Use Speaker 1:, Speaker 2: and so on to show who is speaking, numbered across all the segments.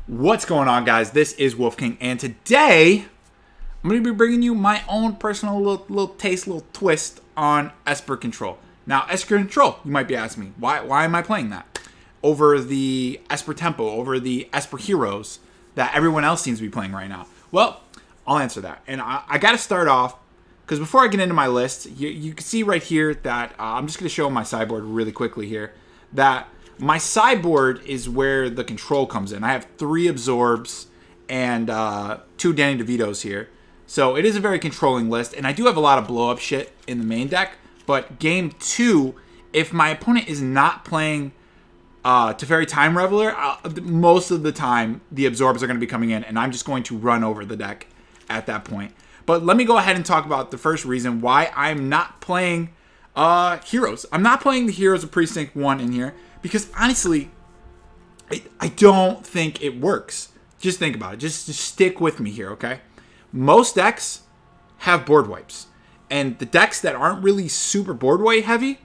Speaker 1: What's going on, guys? This is Wolf King, and today I'm going to be bringing you my own personal little taste, little twist on ESPER Control. Now, ESPER Control, you might be asking me, why am I playing that over the ESPER Tempo, over the ESPER Heroes that everyone else seems to be playing right now? Well, I'll answer that, and I got to start off because before I get into my list, you can see right here that I'm just going to show my sideboard really quickly here that my sideboard is where the control comes in. I have 3 absorbs and 2 Danny DeVitos here. So it is a very controlling list. And I do have a lot of blow up shit in the main deck. But game 2, if my opponent is not playing Teferi Time Reveler, most of the time the absorbs are going to be coming in. And I'm just going to run over the deck at that point. But let me go ahead and talk about the first reason why I'm not playing Heroes. I'm not playing the Heroes of Precinct 1 in here. Because honestly, I don't think it works. Just think about it. Just stick with me here, okay? Most decks have board wipes. And the decks that aren't really super board wipe heavy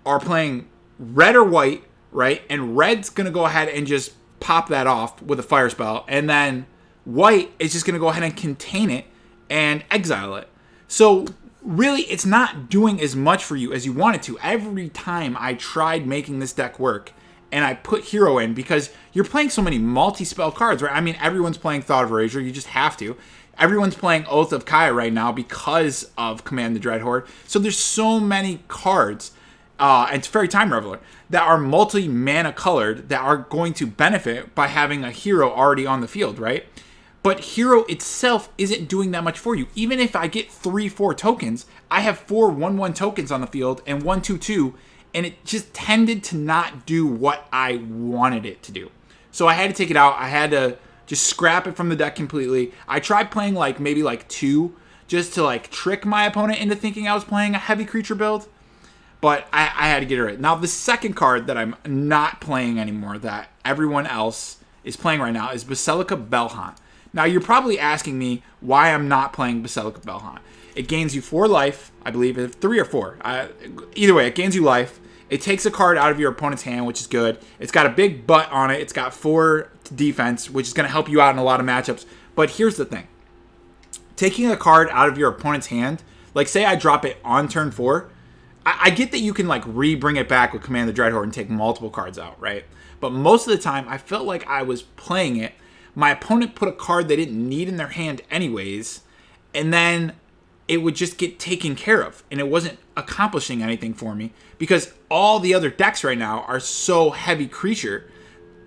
Speaker 1: are playing red or white, right? And red's going to go ahead and just pop that off with a fire spell. And then white is just going to go ahead and contain it and exile it. So really, it's not doing as much for you as you want it to. Every time I tried making this deck work, and I put Hero in, because you're playing so many multi-spell cards, right? I mean, everyone's playing Thought of Erasure. You just have to. Everyone's playing Oath of Kaya right now because of Command the Dreadhorde. So there's so many cards, and Teferi Time Reveler, that are multi-mana colored that are going to benefit by having a hero already on the field, right? But Hero itself isn't doing that much for you. Even if I get 3-4 tokens, I have 4 1/1 tokens on the field and 1 2/2, and it just tended to not do what I wanted it to do. So I had to take it out. I had to just scrap it from the deck completely. I tried playing maybe 2 just to trick my opponent into thinking I was playing a heavy creature build. But I had to get rid of it. Now, the second card that I'm not playing anymore that everyone else is playing right now is Basilica Bellhaunt. Now, you're probably asking me why I'm not playing Basilica Bellhaunt. It gains you 4 life, I believe, 3 or 4. Either way, it gains you life. It takes a card out of your opponent's hand, which is good. It's got a big butt on it. It's got 4 defense, which is going to help you out in a lot of matchups. But here's the thing. Taking a card out of your opponent's hand, say I drop it on turn 4, I get that you can re-bring it back with Command the Dreadhorde and take multiple cards out, right? But most of the time, I felt like I was playing it. My opponent put a card they didn't need in their hand anyways, and then it would just get taken care of, and it wasn't accomplishing anything for me because all the other decks right now are so heavy creature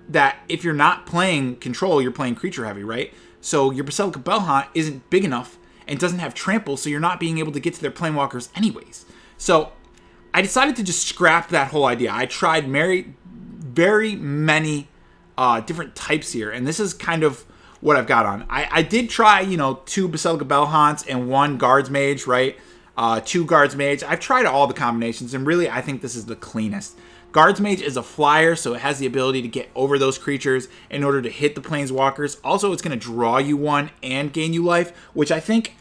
Speaker 1: that if you're not playing control, you're playing creature heavy, right? So your Basilica Bellhaunt isn't big enough and doesn't have trample, so you're not being able to get to their planewalkers anyways. So I decided to just scrap that whole idea. I tried very many different types here, and this is kind of what I've got on. I did try, 2 Basilica Bellhaunts and 1 Guards Mage, right? 2 Guards Mage. I've tried all the combinations, and really, I think this is the cleanest. Guards Mage is a flyer, so it has the ability to get over those creatures in order to hit the Planeswalkers. Also, it's going to draw you 1 and gain you life, which I think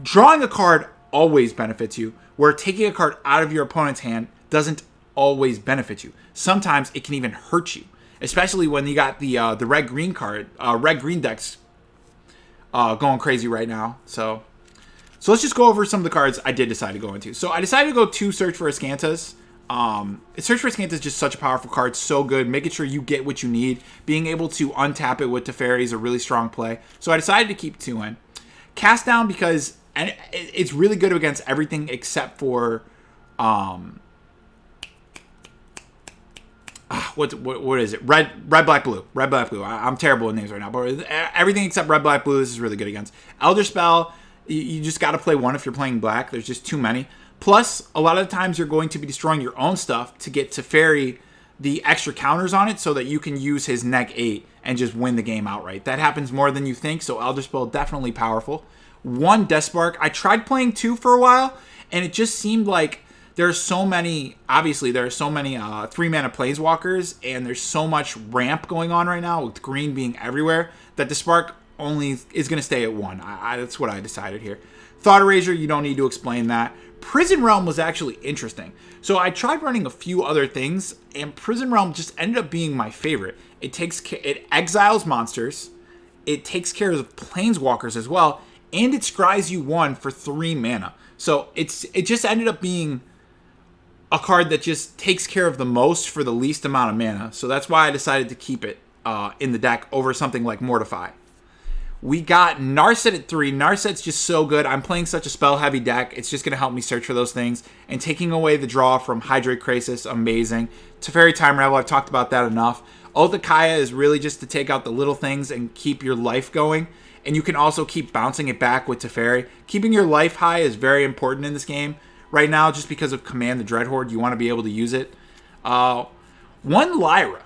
Speaker 1: drawing a card always benefits you, where taking a card out of your opponent's hand doesn't always benefit you. Sometimes it can even hurt you. Especially when you got the red-green card, red-green decks going crazy right now. So let's just go over some of the cards I did decide to go into. So I decided to go to Search for Ascantas. Search for Ascantas is just such a powerful card, so good. Making sure you get what you need. Being able to untap it with Teferi is a really strong play. So I decided to keep 2 in. Cast Down because it's really good against everything except for... what is it? Red, black, blue. Red, black, blue. I'm terrible with names right now, but everything except red, black, blue, this is really good against. Elder Spell, you just got to play 1 if you're playing black. There's just too many. Plus, a lot of the times you're going to be destroying your own stuff to get Teferi the extra counters on it so that you can use his neg 8 and just win the game outright. That happens more than you think, so Elder Spell definitely powerful. 1 Death Spark. I tried playing 2 for a while, and it just seemed like there's so many, obviously, there are so many 3-mana Planeswalkers, and there's so much ramp going on right now, with green being everywhere, that the Spark only is going to stay at 1. That's what I decided here. Thought Erasure, you don't need to explain that. Prison Realm was actually interesting. So I tried running a few other things, and Prison Realm just ended up being my favorite. it exiles monsters, it takes care of planeswalkers as well, and it scries you 1 for 3 mana. So it just ended up being a card that just takes care of the most for the least amount of mana. So that's why I decided to keep it in the deck over something like Mortify. We got Narset at 3. Narset's just so good. I'm playing such a spell-heavy deck. It's just going to help me search for those things. And taking away the draw from Hydrate Krasis, amazing. Teferi Time Ravel, I've talked about that enough. Oathakaya is really just to take out the little things and keep your life going. And you can also keep bouncing it back with Teferi. Keeping your life high is very important in this game. Right now, just because of Command the Dreadhorde, you want to be able to use it. One Lyra.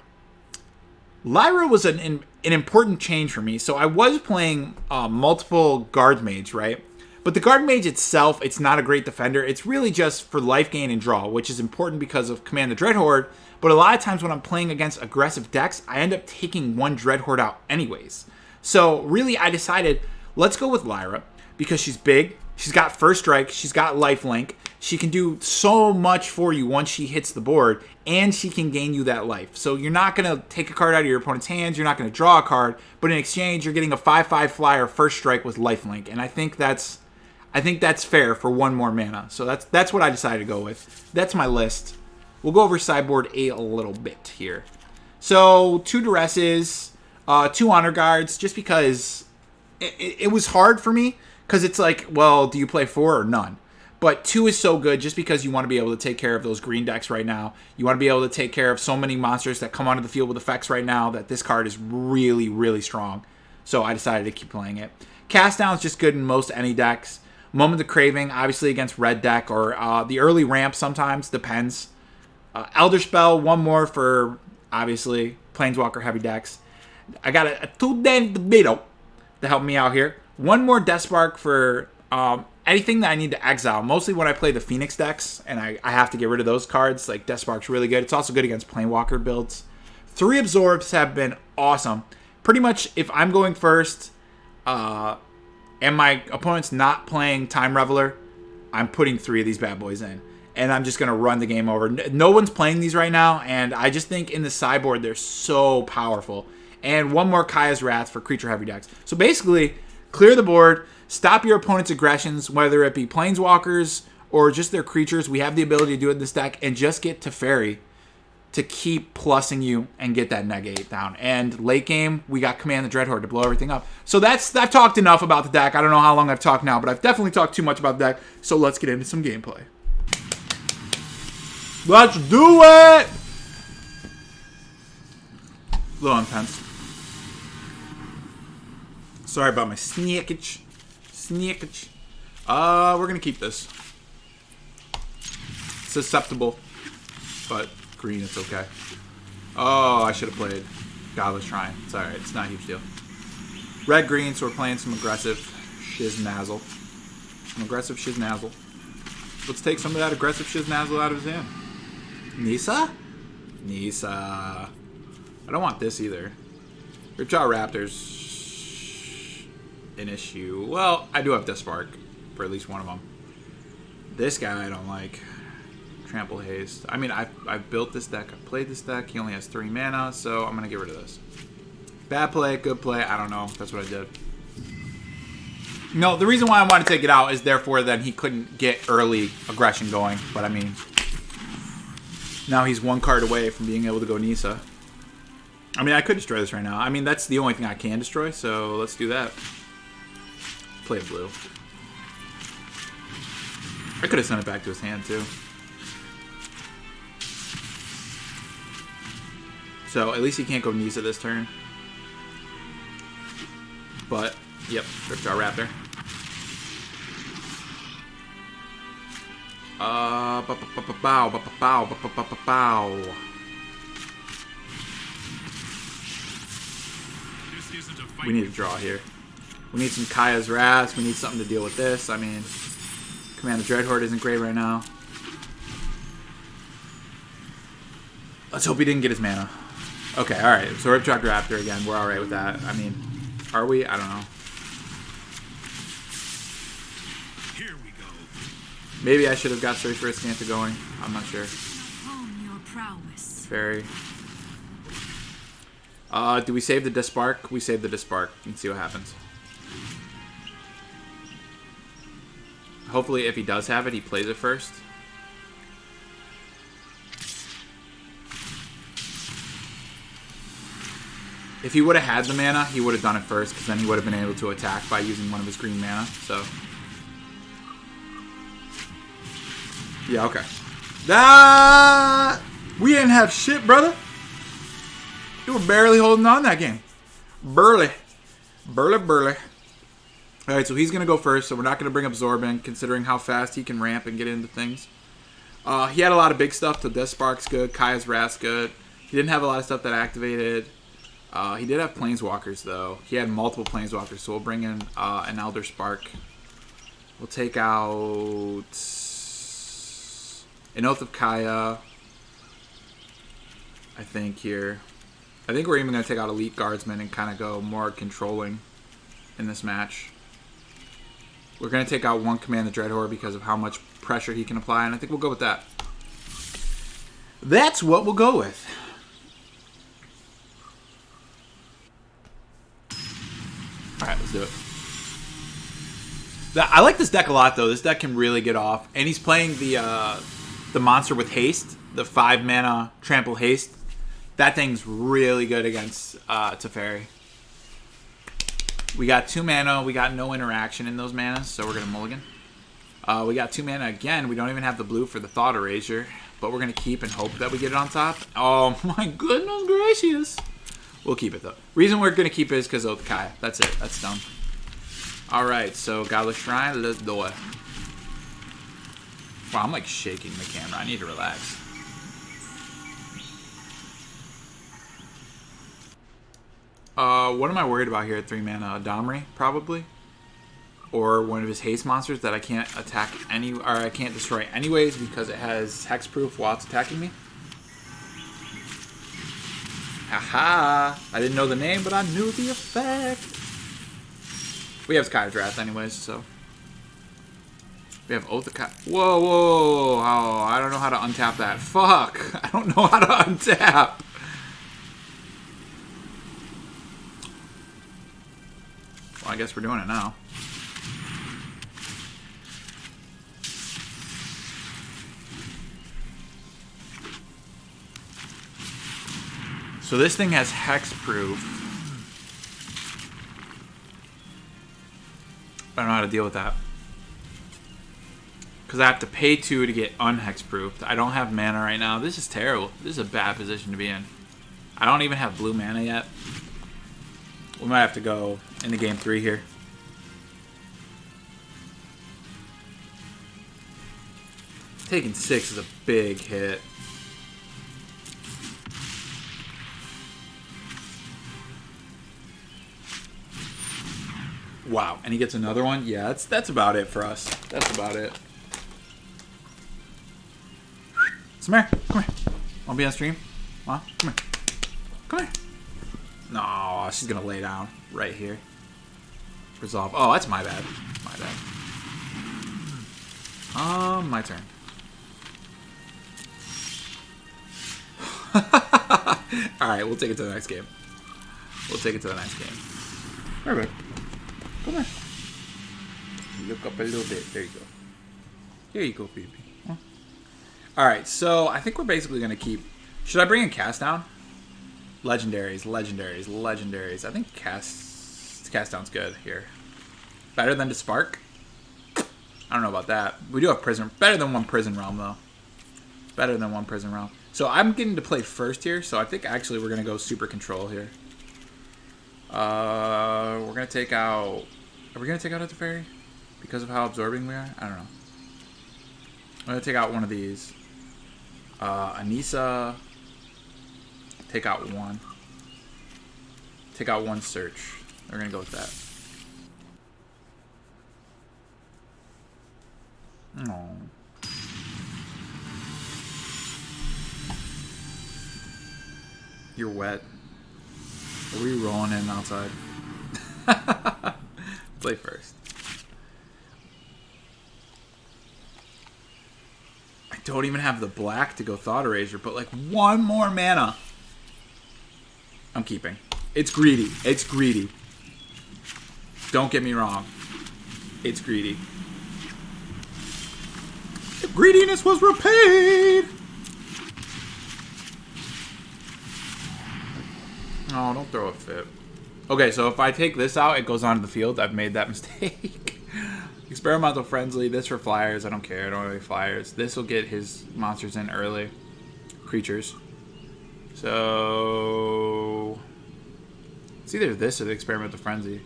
Speaker 1: Lyra was an important change for me. So I was playing multiple Guard Mage, right? But the Guard Mage itself, it's not a great defender. It's really just for life gain and draw, which is important because of Command the Dreadhorde. But a lot of times when I'm playing against aggressive decks, I end up taking one Dreadhorde out anyways. So really, I decided, let's go with Lyra because she's big. She's got First Strike. She's got Lifelink. She can do so much for you once she hits the board, and she can gain you that life. So you're not going to take a card out of your opponent's hands. You're not going to draw a card, but in exchange, you're getting a 5/5 flyer First Strike with Lifelink, and I think that's fair for 1 more mana. So that's what I decided to go with. That's my list. We'll go over Sideboard a little bit here. So 2 Duresses, 2 Honor Guards, just because it was hard for me, because it's like, well, do you play 4 or none? But 2 is so good just because you want to be able to take care of those green decks right now. You want to be able to take care of so many monsters that come onto the field with effects right now that this card is really, really strong. So I decided to keep playing it. Cast Down is just good in most any decks. Moment of Craving, obviously against red deck or the early ramp sometimes, depends. Elder Spell, 1 more for, obviously, Planeswalker heavy decks. I got a 2 Dan DeVito to help me out here. 1 more Death Spark for anything that I need to exile. Mostly when I play the Phoenix decks, and I have to get rid of those cards. Like, Death Spark's really good. It's also good against Planewalker builds. 3 Absorbs have been awesome. Pretty much, if I'm going first, and my opponent's not playing Time Reveler, I'm putting 3 of these bad boys in. And I'm just going to run the game over. No one's playing these right now, and I just think in the sideboard, they're so powerful. And 1 more Kaya's Wrath for creature-heavy decks. So basically, clear the board, stop your opponent's aggressions, whether it be Planeswalkers or just their creatures. We have the ability to do it in this deck, and just get Teferi to keep plussing you and get that negate down. And late game, we got Command the Dreadhorde to blow everything up. So I've talked enough about the deck. I don't know how long I've talked now, but I've definitely talked too much about the deck. So let's get into some gameplay. Let's do it! A little intense. Sorry about my sneakage. We're going to keep this. It's susceptible, but green, it's okay. Oh, I should have played Godless Shrine. It's alright. It's not a huge deal. Red, green, so we're playing some aggressive shiznazzle. Let's take some of that aggressive shiznazzle out of his hand. Nisa? I don't want this either. Ripjaw Raptor's an issue. Well, I do have Death Spark for at least one of them. This guy I don't like. Trample Haste. I mean, I've built this deck. I've played this deck. He only has 3 mana, so I'm going to get rid of this. Bad play, good play. I don't know. That's what I did. No, the reason why I want to take it out is therefore then he couldn't get early aggression going. But, I mean, now he's 1 card away from being able to go Nisa. I mean, I could destroy this right now. I mean, that's the only thing I can destroy, so let's do that. Play blue. I could have sent it back to his hand, too. So, at least he can't go Nisa this turn. But, yep, Ripjaw Raptor. Bow. We need a draw here. We need some Kaya's Wrath. We need something to deal with this. I mean, Command the Dreadhorde isn't great right now. Let's hope he didn't get his mana. Okay, alright. So Ripjaw Raptor again. We're alright with that. I mean, are we? I don't know.
Speaker 2: Here we go.
Speaker 1: Maybe I should have got Search for Iskantha going. I'm not sure.
Speaker 3: Hone your prowess.
Speaker 1: Fairy. Do we save the Dispark? We save the Dispark and see what happens. Hopefully, if he does have it, he plays it first. If he would have had the mana, he would have done it first, because then he would have been able to attack by using one of his green mana. So, yeah, okay. We didn't have shit, brother. You were barely holding on that game. Burly. Alright, so he's going to go first, so we're not going to bring up Zorban, considering how fast he can ramp and get into things. He had a lot of big stuff, so Death Spark's good, Kaya's Wrath's good. He didn't have a lot of stuff that activated. He did have Planeswalkers, though. He had multiple Planeswalkers, so we'll bring in an Elder Spark. We'll take out an Oath of Kaya, I think, here. I think we're even going to take out Elite Guardsman and kind of go more controlling in this match. We're going to take out one Command the Dreadhorde because of how much pressure he can apply, and I think we'll go with that. That's what we'll go with. Alright, let's do it. I like this deck a lot, though. This deck can really get off. And he's playing the monster with haste, the 5-mana trample haste. That thing's really good against Teferi. We got 2 mana. We got no interaction in those manas, so we're going to mulligan. We got 2 mana again. We don't even have the blue for the Thought Erasure, but we're going to keep and hope that we get it on top. Oh my goodness gracious. We'll keep it, though. Reason we're going to keep it is because of the Kaya. That's it. That's dumb. Alright, so Godless Shrine, let's do it. Wow, I'm like shaking the camera. I need to relax. What am I worried about here at 3 mana? Domri, probably? Or one of his haste monsters that I can't attack or I can't destroy anyways because it has hexproof while it's attacking me. Haha! I didn't know the name, but I knew the effect. We have Sky's Wrath anyways, so. We have Oath of Kaya. Whoa, whoa! Oh, I don't know how to untap that. Fuck! I don't know how to untap! Well, I guess we're doing it now. So this thing has hexproof. I don't know how to deal with that. Because I have to pay 2 to get unhexproofed. I don't have mana right now. This is terrible. This is a bad position to be in. I don't even have blue mana yet. We might have to go into game 3 here. Taking 6 is a big hit. Wow, and he gets another one? Yeah, that's about it for us. That's about it. Samara, come here. Wanna be on stream? Huh? Come here. Come here. No, she's gonna lay down right here. Resolve. Oh, that's my bad. My bad. My turn. Alright, we'll take it to the next game. We'll take it to the next game. Alright. Come on. Look up a little bit. There you go. Here you go, baby. Huh? Alright, so I think we're basically going to keep... Should I bring in Cast Down? Legendaries, legendaries, legendaries. I think Cast Down's good here. Better than to Spark? I don't know about that. We do have Prison. Better than 1 Prison Realm, though. Better than 1 Prison Realm. So I'm getting to play first here, so I think actually we're going to go Super Control here. We're going to take out... Are we going to take out a Teferi? Because of how absorbing we are? I don't know. I'm going to take out one of these. Anissa. Take out 1. Take out 1 Search. We're going to go with that. Oh. You're wet. Are we rolling in outside? Play first. I don't even have the black to go Thought Erasure, but like 1 more mana. I'm keeping. It's greedy. It's greedy. Don't get me wrong. It's greedy. The greediness was repaid. Oh, don't throw a fit. Okay, so if I take this out, it goes onto the field. I've made that mistake. Experimental Frenzy. This for flyers. I don't care. I don't have any flyers. This will get his monsters in early. Creatures. So it's either this or the Experimental Frenzy.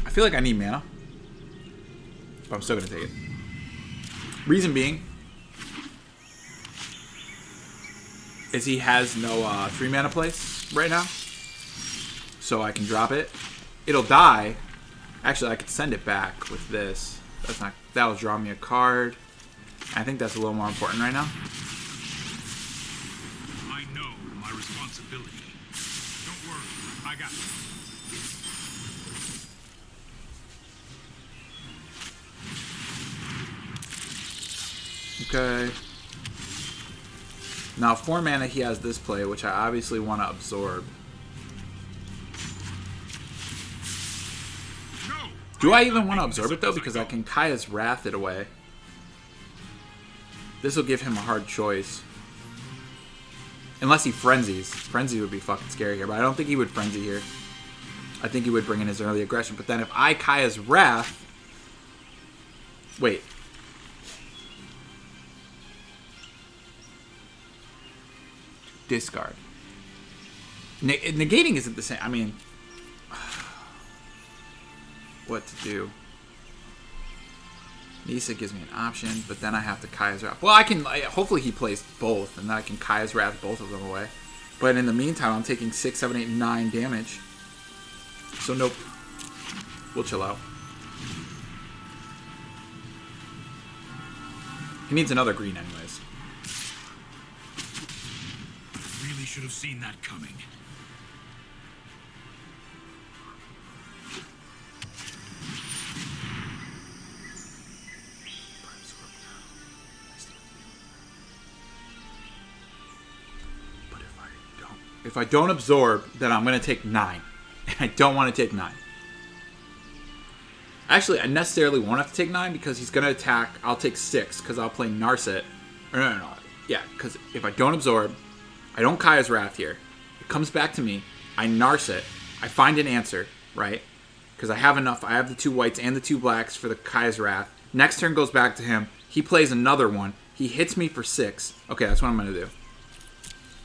Speaker 1: I feel like I need mana, but I'm still gonna take it. Reason being is he has no 3 mana place right now, so I can drop it. It'll die. Actually, I could send it back with this. That's not. That'll draw me a card. I think that's a little more important right now.
Speaker 2: I know my responsibility. Don't worry, I got it.
Speaker 1: Okay. Now, 4 mana, he has this play, which I obviously want to absorb.
Speaker 2: No,
Speaker 1: Do I even want to absorb it, though? Because I can Kaya's Wrath it away. This will give him a hard choice. Unless he Frenzies. Frenzy would be fucking scary here, but I don't think he would Frenzy here. I think he would bring in his early aggression. But then if I Kaya's Wrath... Wait. Discard. Negating isn't the same. I mean... What to do? Nisa gives me an option, but then I have to Kaya's Wrath. Well, I can... hopefully he plays both, and then I can Kaya's Wrath both of them away. But in the meantime, I'm taking 6, 7, 8, 9 damage. So nope. We'll chill out. He needs another green anyways.
Speaker 2: really should have seen that coming.
Speaker 1: If I don't absorb, then I'm going to take 9. And I don't want to take 9. Actually, I necessarily won't have to take 9 because he's going to attack. I'll take 6 because I'll play Narset. Or no. Yeah, because if I don't absorb, I don't Kaya's Wrath here. It comes back to me. I Narset. I find an answer, right? Because I have enough. I have the 2 whites and the 2 blacks for the Kaya's Wrath. Next turn goes back to him. He plays another one. He hits me for 6. Okay, that's what I'm going to do.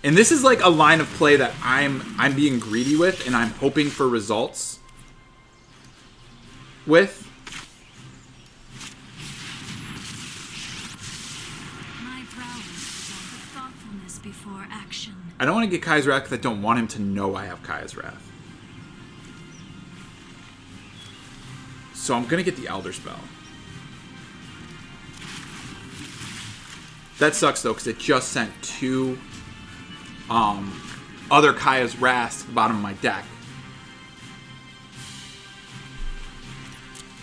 Speaker 1: And this is like a line of play that I'm being greedy with, and I'm hoping for results with.
Speaker 3: My prowess is on the thoughtfulness before action.
Speaker 1: I don't want to get Kaya's Wrath because I don't want him to know I have Kaya's Wrath. So I'm going to get the Elder Spell. That sucks, though, because it just sent 2... other Kaya's Wrath to the bottom of my deck.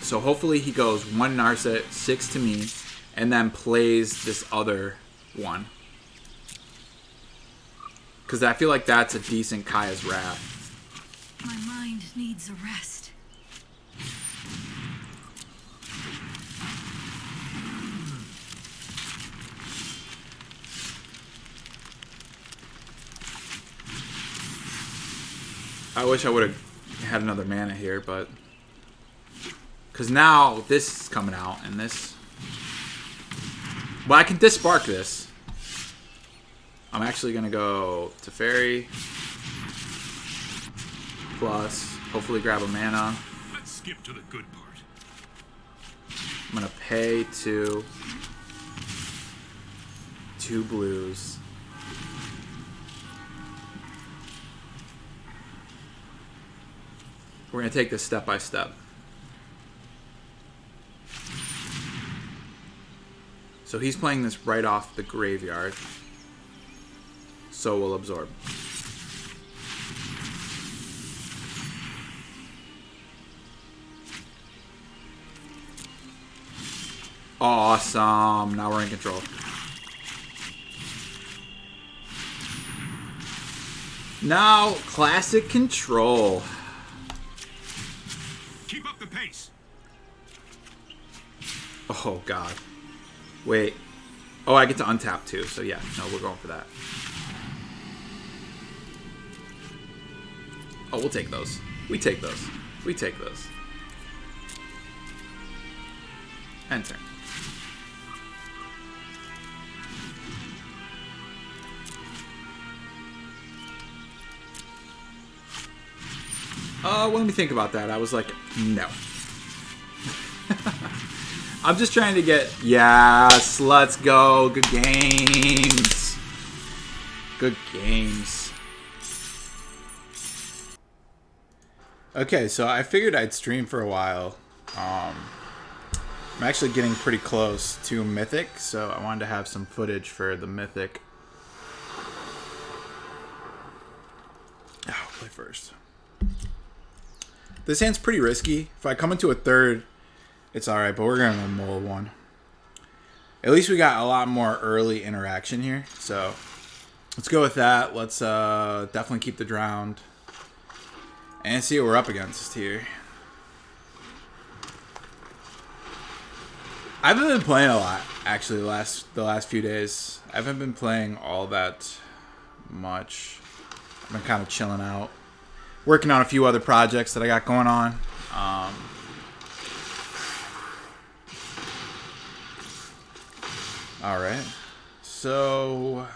Speaker 1: So hopefully he goes 1 Narset, 6 to me, and then plays this other one. Because I feel like that's a decent Kaya's Wrath.
Speaker 3: My mind needs a rest.
Speaker 1: I wish I would have had another mana here, but... Because now this is coming out, and this... Well, I can Dispark this. I'm actually going to go to Fairy. Plus, hopefully grab a mana.
Speaker 2: Let's skip to the good part.
Speaker 1: I'm going to pay 2 blues. We're going to take this step by step. So he's playing this right off the graveyard. So we'll absorb. Awesome. Now we're in control. Now, classic control.
Speaker 2: Keep up the pace.
Speaker 1: Oh, God. Wait. Oh, I get to untap, too. So, yeah. No, we're going for that. Oh, we'll take those. We take those. We take those. End turn. When we think about that, I was like, no. I'm just trying to get... Yes, let's go. Good games. Good games. Okay, so I figured I'd stream for a while. I'm actually getting pretty close to Mythic, so I wanted to have some footage for the Mythic. Oh, I'll play first. This hand's pretty risky. If I come into a third, it's alright, but we're going to mull one. At least we got a lot more early interaction here, so let's go with that. Let's definitely keep the drowned. And see what we're up against here. I haven't been playing a lot, actually, the last few days. I haven't been playing all that much. I've been kind of chilling out. Working on a few other projects that I got going on. Alright. So...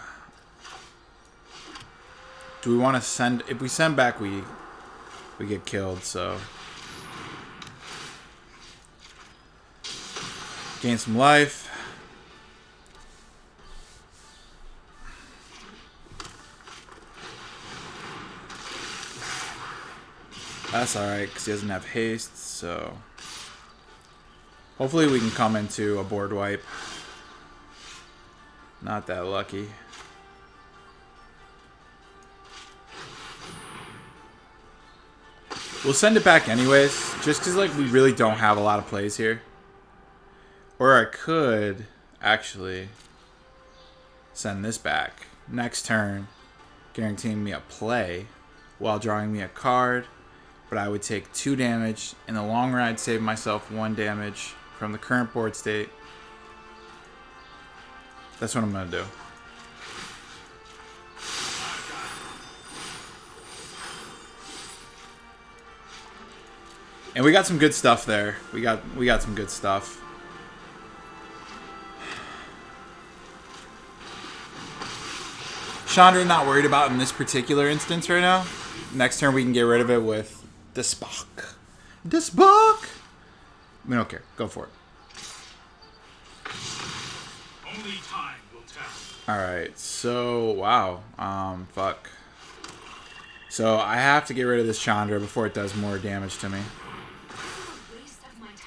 Speaker 1: do we want to send... If we send back, we get killed, so... gain some life. That's alright, because he doesn't have haste, so... hopefully we can come into a board wipe. Not that lucky. We'll send it back anyways, just because like we really don't have a lot of plays here. Or I could actually send this back next turn, guaranteeing me a play while drawing me a card. But I would take 2 damage. In the long run, I'd save myself 1 damage from the current board state. That's what I'm going to do. And we got some good stuff there. We got some good stuff. Chandra, not worried about in this particular instance right now. Next turn we can get rid of it with Despock. Despock! We don't care. Go for it.
Speaker 2: Only time will tell.
Speaker 1: Alright, so wow. Fuck. So I have to get rid of this Chandra before it does more damage to me.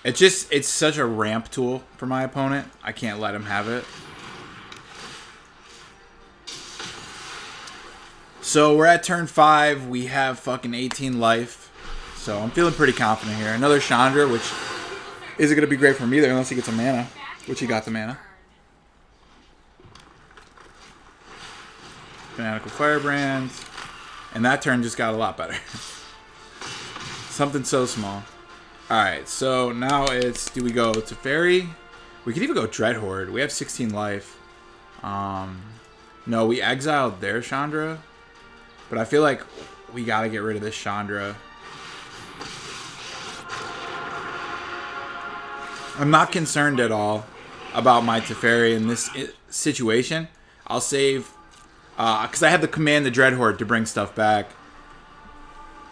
Speaker 1: It's such a ramp tool for my opponent. I can't let him have it. So we're at turn 5. We have fucking 18 life. So I'm feeling pretty confident here. Another Chandra, which isn't going to be great for him either unless he gets a mana. Which he got the mana. Fanatical Firebrand. And that turn just got a lot better. Something so small. Alright, so now it's... do we go to Fairy? We could even go Dreadhorde. We have 16 life. No, we exiled their Chandra. But I feel like we gotta get rid of this Chandra. I'm not concerned at all about my Teferi in this situation. I'll save... because I have to command the Dreadhorde to bring stuff back.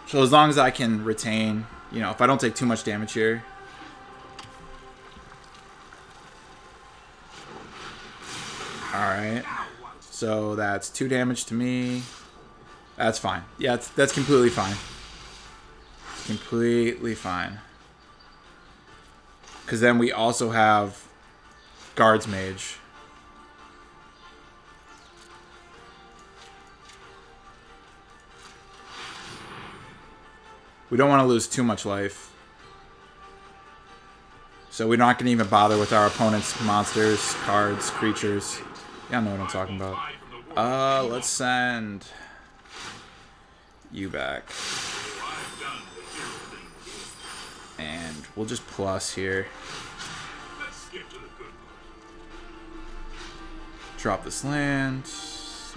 Speaker 1: So as long as I can retain... you know, if I don't take too much damage here. Alright. So that's 2 damage to me. That's fine. Yeah, that's completely fine. Completely fine. Because then we also have Guards Mage. We don't want to lose too much life. So we're not going to even bother with our opponent's monsters, cards, creatures. Y'all know what I'm talking about. Let's send... you back. And we'll just plus here. Drop this land.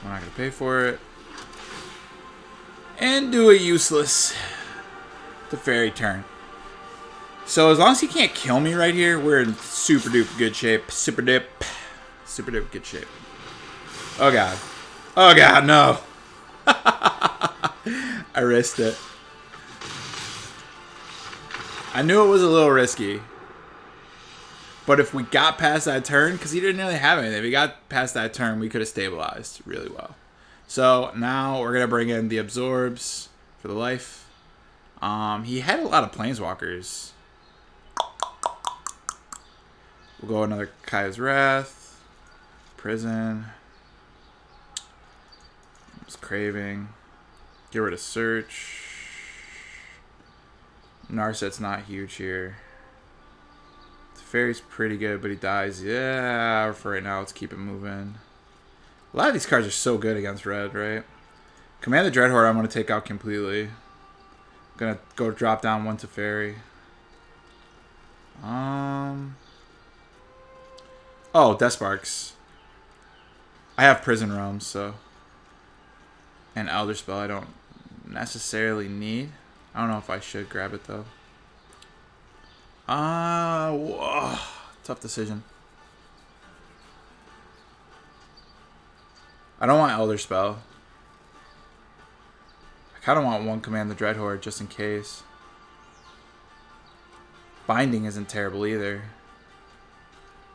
Speaker 1: We're not going to pay for it. And do a useless Teferi turn. So as long as he can't kill me right here, we're in super duper good shape. Super duper good shape. Oh god. Oh god, no. I risked it. I knew it was a little risky. But if we got past that turn, because he didn't really have anything, if we got past that turn, we could have stabilized really well. So now we're going to bring in the Absorbs for the life. He had a lot of Planeswalkers. We'll go another Kaya's Wrath. Prison. Just Craving. Get rid of Search. Narset's not huge here. Fairy's pretty good, but he dies. Yeah, for right now, let's keep it moving. A lot of these cards are so good against red, right? Command the Dreadhorde I'm going to take out completely. I'm going to go drop down one to Fairy. Oh, Death Sparks. I have Prison Realms, so. And Elder Spell I don't necessarily need. I don't know if I should grab it, though. Whoa. Tough decision. I don't want Elder Spell. I kind of want one Command the Dreadhorde just in case. Binding isn't terrible either.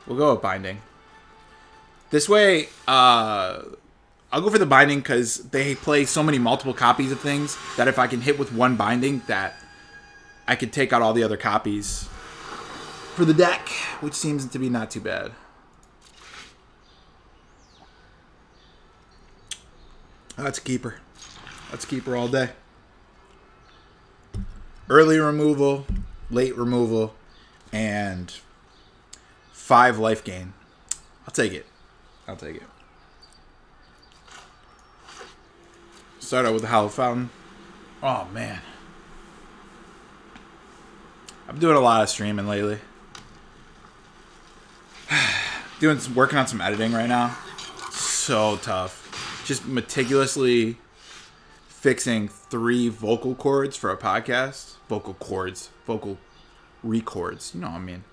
Speaker 1: We'll go with Binding. This way, I'll go for the Binding because they play so many multiple copies of things that if I can hit with one Binding, that I could take out all the other copies for the deck, which seems to be not too bad. That's a keeper. That's a keeper all day. Early removal, late removal, and 5 life gain. I'll take it. I'll take it. Start out with the Hollow Fountain. Oh, man. I'm doing a lot of streaming lately. Working on some editing right now. So tough. Just meticulously fixing 3 vocal cords for a podcast. Vocal cords. Vocal records. You know what I mean.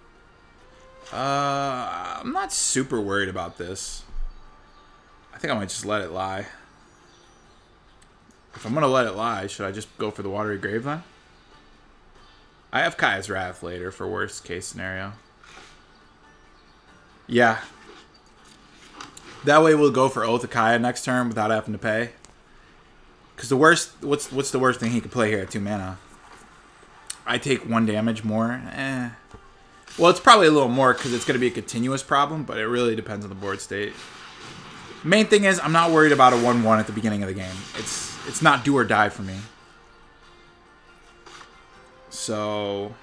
Speaker 1: I'm not super worried about this. I think I might just let it lie. If I'm going to let it lie, should I just go for the Watery Grave then? I have Kaya's Wrath later for worst case scenario. Yeah. That way we'll go for Oath of Kaya next turn without having to pay. Because the worst... What's the worst thing he could play here at 2 mana? I take 1 damage more. Well, it's probably a little more because it's going to be a continuous problem, but it really depends on the board state. Main thing is, I'm not worried about a 1-1 at the beginning of the game. It's not do or die for me. So...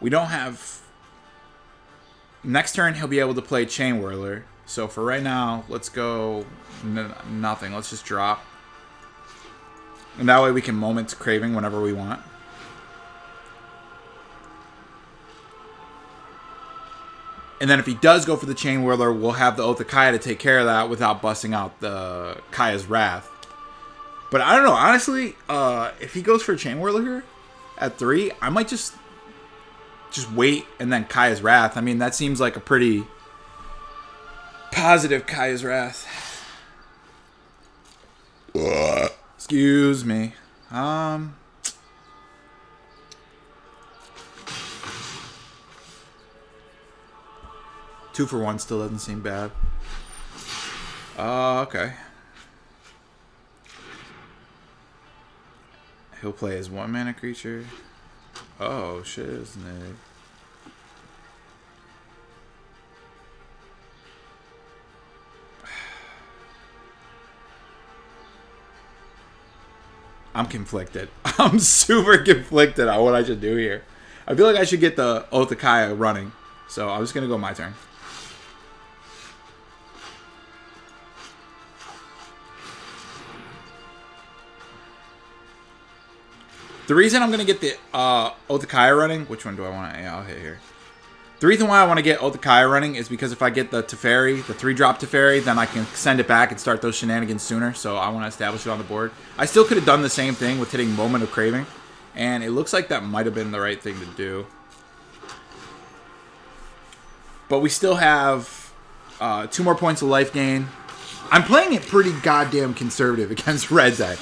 Speaker 1: we don't have... Next turn, he'll be able to play Chain Whirler. So for right now, let's go nothing. Let's just drop. And that way we can Moment Craving whenever we want. And then if he does go for the Chain Whirler, we'll have the Oath of Kaya to take care of that without busting out the Kaya's Wrath. But I don't know. Honestly, if he goes for a Chain Whirler here at 3, I might just wait and then Kaya's Wrath. I mean, that seems like a pretty positive Kaya's Wrath. Excuse me. 2 for 1 still doesn't seem bad. Okay. He'll play as 1 mana creature. Oh, shit, isn't it? I'm conflicted. I'm super conflicted on what I should do here. I feel like I should get the Oath of Kaya running. So I'm just going to go my turn. The reason I'm going to get the Otakaya running, which one do I want to, yeah, I'll hit here. The reason why I want to get Otakaya running is because if I get the Teferi, the 3-drop Teferi, then I can send it back and start those shenanigans sooner. So I want to establish it on the board. I still could have done the same thing with hitting Moment of Craving. And it looks like that might have been the right thing to do. But we still have 2 more points of life gain. I'm playing it pretty goddamn conservative against red deck.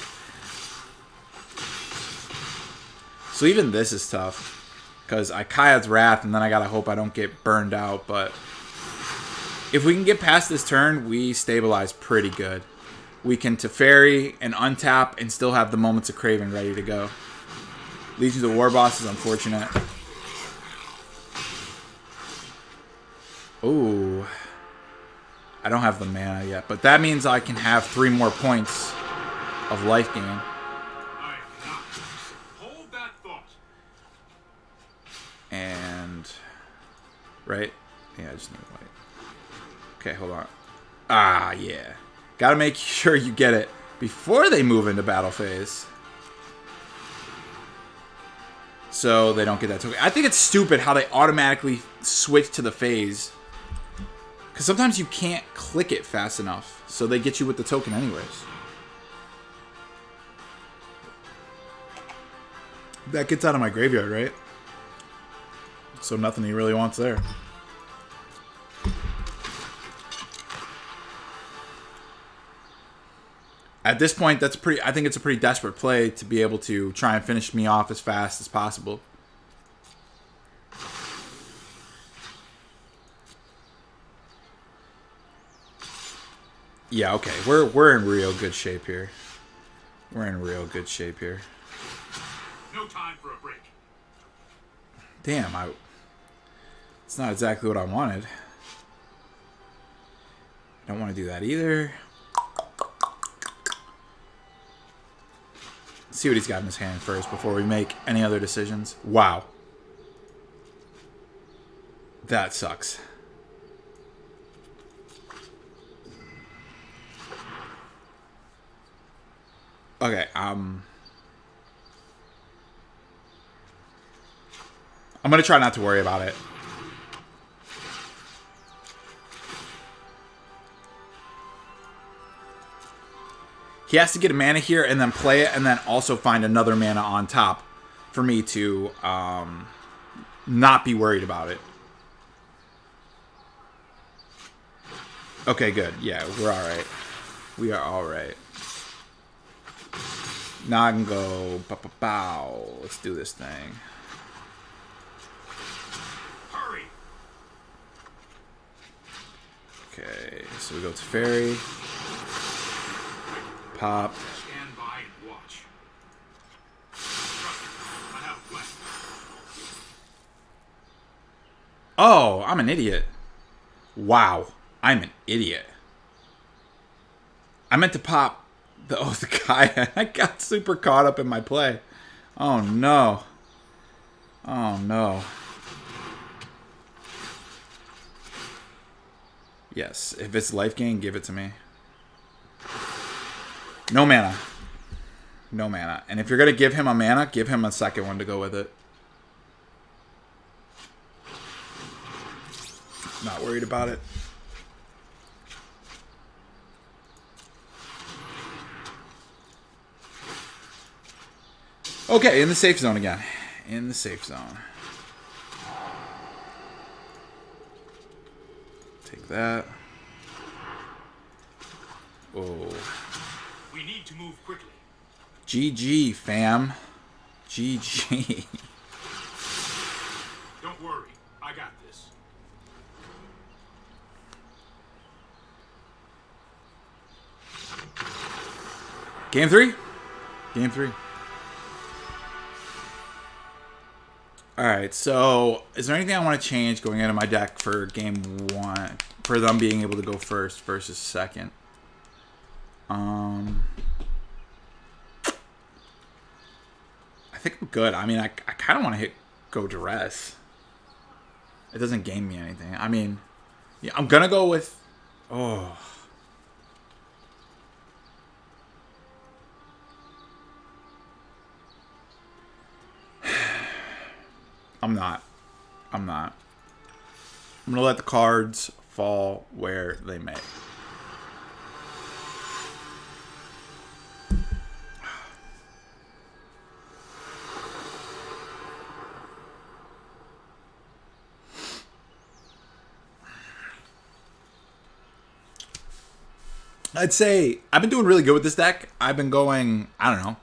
Speaker 1: So even this is tough. Because I Kaya's Wrath, and then I gotta hope I don't get burned out. But if we can get past this turn, we stabilize pretty good. We can Teferi and untap and still have the Moments of Craving ready to go. Legions of War Boss is unfortunate. Ooh. I don't have the mana yet, but that means I can have 3 more points of life gain.
Speaker 2: Hold that thought.
Speaker 1: And right? Yeah, I just need white. Okay, hold on. Ah, yeah. Gotta make sure you get it before they move into battle phase. So they don't get that token. I think it's stupid how they automatically switch to the phase. Because sometimes you can't click it fast enough. So they get you with the token anyways. That gets out of my graveyard, right? So nothing he really wants there. At this point, that's pretty. I think it's a pretty desperate play to be able to try and finish me off as fast as possible. Yeah, okay. We're in real good shape here. We're in real good shape here.
Speaker 2: No time for a break.
Speaker 1: Damn, it's not exactly what I wanted. Don't want to do that either. Let's see what he's got in his hand first before we make any other decisions. Wow. That sucks. Okay, I'm gonna try not to worry about it. He has to get a mana here and then play it and then also find another mana on top for me to not be worried about it. Okay, good. Yeah, we're alright. We are alright. Now I can go pow. Let's do this thing.
Speaker 2: Hurry.
Speaker 1: Okay, so we go to Fairy. Pop.
Speaker 2: Stand by and watch. I have a plan.
Speaker 1: Oh, I'm an idiot. Wow, I'm an idiot. I meant to pop the guy. I got super caught up in my play. Oh no. Oh no. Yes, if it's life gain, give it to me. No mana. No mana. And if you're going to give him a mana, give him a second one to go with it. Not worried about it. Okay, in the safe zone again. In the safe zone. Take that. Oh.
Speaker 2: We need to move quickly.
Speaker 1: GG, fam. GG.
Speaker 2: Don't worry. I got this.
Speaker 1: Game 3? Game 3. Alright, so is there anything I want to change going into my deck for game 1? For them being able to go first versus second? I think I'm good. I mean, I kind of want to hit go duress. It doesn't gain me anything. I mean, yeah, I'm going to go with... Oh... I'm not. I'm not. I'm going to let the cards fall where they may. I'd say I've been doing really good with this deck. I've been going, I don't know,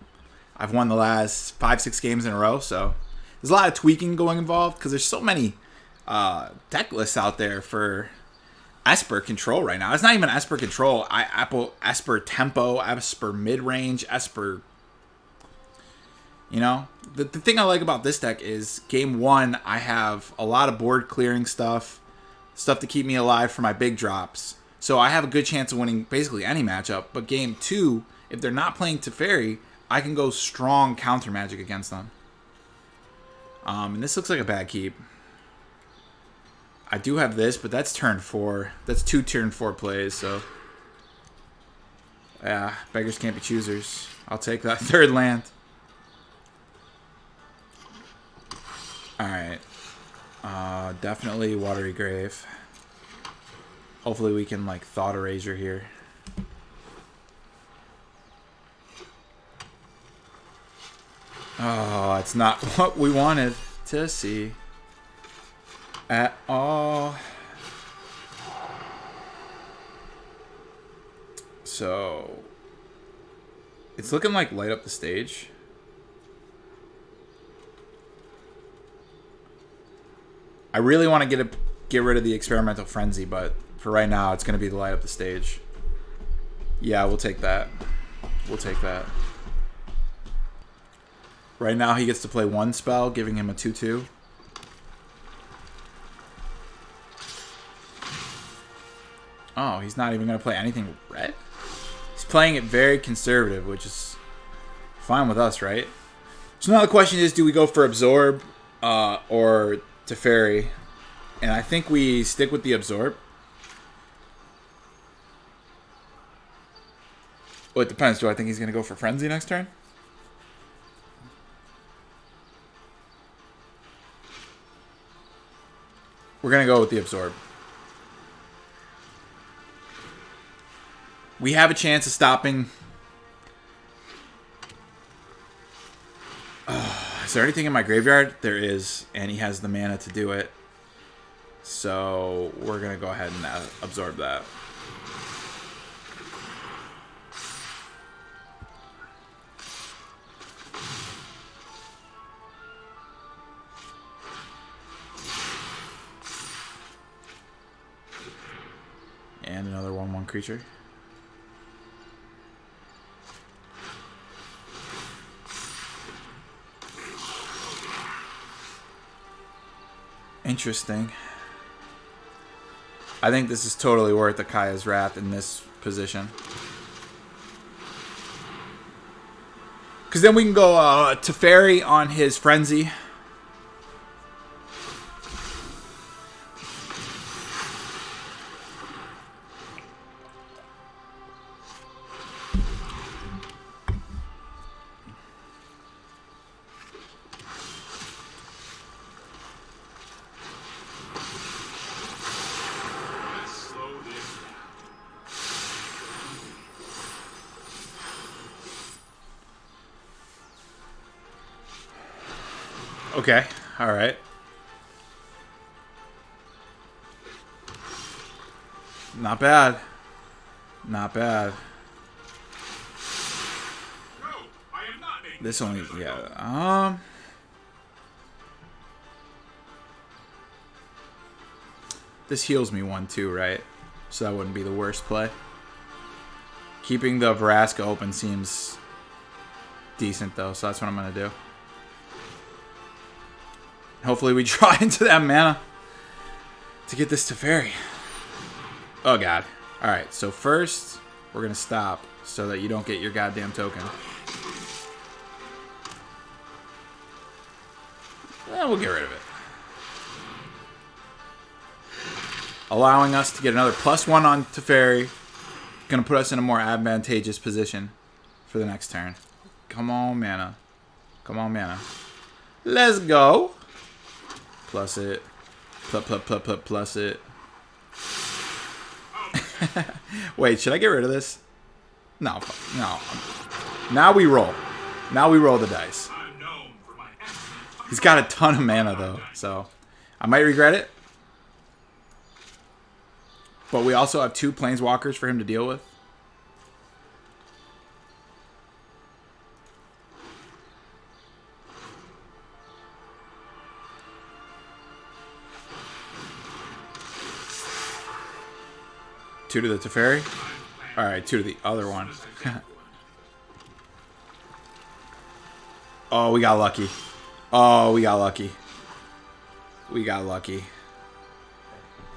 Speaker 1: I've won the last 5-6 games in a row, so there's a lot of tweaking going involved because there's so many deck lists out there for ESPER control right now. It's not even ESPER control. ESPER tempo, ESPER mid-range, ESPER. You know, the thing I like about this deck is game 1, I have a lot of board clearing stuff to keep me alive for my big drops. So I have a good chance of winning basically any matchup. But game 2, if they're not playing Teferi, I can go strong counter magic against them. And this looks like a bad keep. I do have this, but that's turn 4. That's 2 turn 4 plays, so. Yeah, beggars can't be choosers. I'll take that third land. Alright. Definitely Watery Grave. Hopefully we can, like, Thought Erasure here. Oh, it's not what we wanted to see at all. So, it's looking like Light Up the Stage. I really want to get rid of the Experimental Frenzy, but for right now, it's going to be the Light Up the Stage. Yeah, we'll take that. We'll take that. Right now, he gets to play 1 spell, giving him a 2/2. Oh, he's not even going to play anything red? He's playing it very conservative, which is fine with us, right? So now the question is, do we go for Absorb or Teferi? And I think we stick with the Absorb. Well, it depends. Do I think he's going to go for Frenzy next turn? We're going to go with the Absorb. We have a chance of stopping. Is there anything in my graveyard? There is, and he has the mana to do it. So we're going to go ahead and absorb that. And another 1/1 creature. Interesting. I think this is totally worth Akaya's Wrath in this position. Because then we can go Teferi on his Frenzy. Okay, alright. Not bad. Not bad.
Speaker 2: No, I am not making
Speaker 1: This only, yeah. This heals me 1/2, right? So that wouldn't be the worst play. Keeping the Vraska open seems decent, though, so that's what I'm going to do. Hopefully we draw into that mana to get this Teferi. Oh, God. Alright, so first, we're going to stop so that you don't get your goddamn token. Well, we'll get rid of it. Allowing us to get another +1 on Teferi. Going to put us in a more advantageous position for the next turn. Come on, mana. Come on, mana. Let's go. Plus it. Plus it. Wait, should I get rid of this? No. No. Now we roll. Now we roll the dice.
Speaker 2: I'm known for my excellent
Speaker 1: He's got a ton of mana, though, so I might regret it. But we also have 2 planeswalkers for him to deal with. Two to the Teferi? Alright, 2 to the other one. Oh, we got lucky. Oh, we got lucky. We got lucky.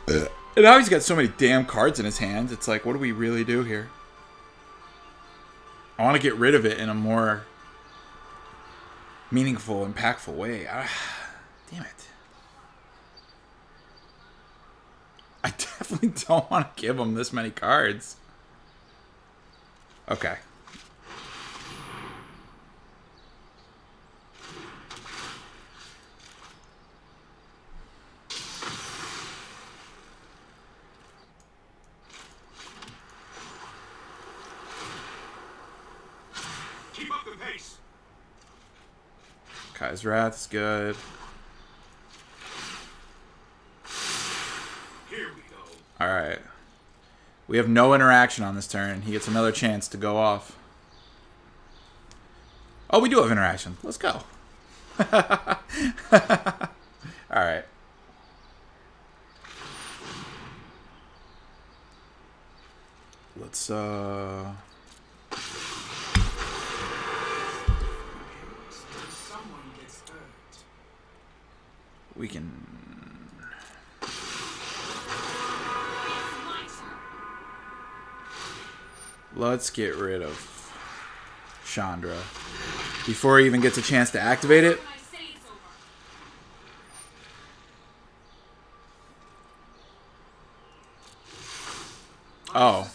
Speaker 1: And now he's got so many damn cards in his hands. It's like, what do we really do here? I want to get rid of it in a more meaningful, impactful way. Damn it. I definitely don't want to give him this many cards. Okay.
Speaker 2: keep up the pace.
Speaker 1: Kai's Wrath's good.
Speaker 2: Here we go.
Speaker 1: Alright. We have no interaction on this turn. He gets another chance to go off. Oh, we do have interaction. Let's go. Alright. Let's,
Speaker 2: Someone gets hurt.
Speaker 1: we can... Let's get rid of Chandra before he even gets a chance to activate it. Oh.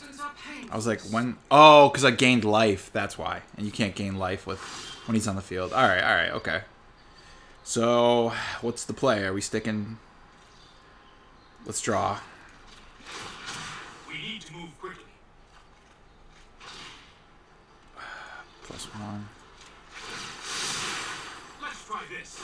Speaker 1: I was like, when... Oh, because I gained life. That's why. And you can't gain life with when he's on the field. Alright, okay. So, what's the play? Are we sticking... Let's draw.
Speaker 2: We need to move quickly.
Speaker 1: +1.
Speaker 2: Let's try this.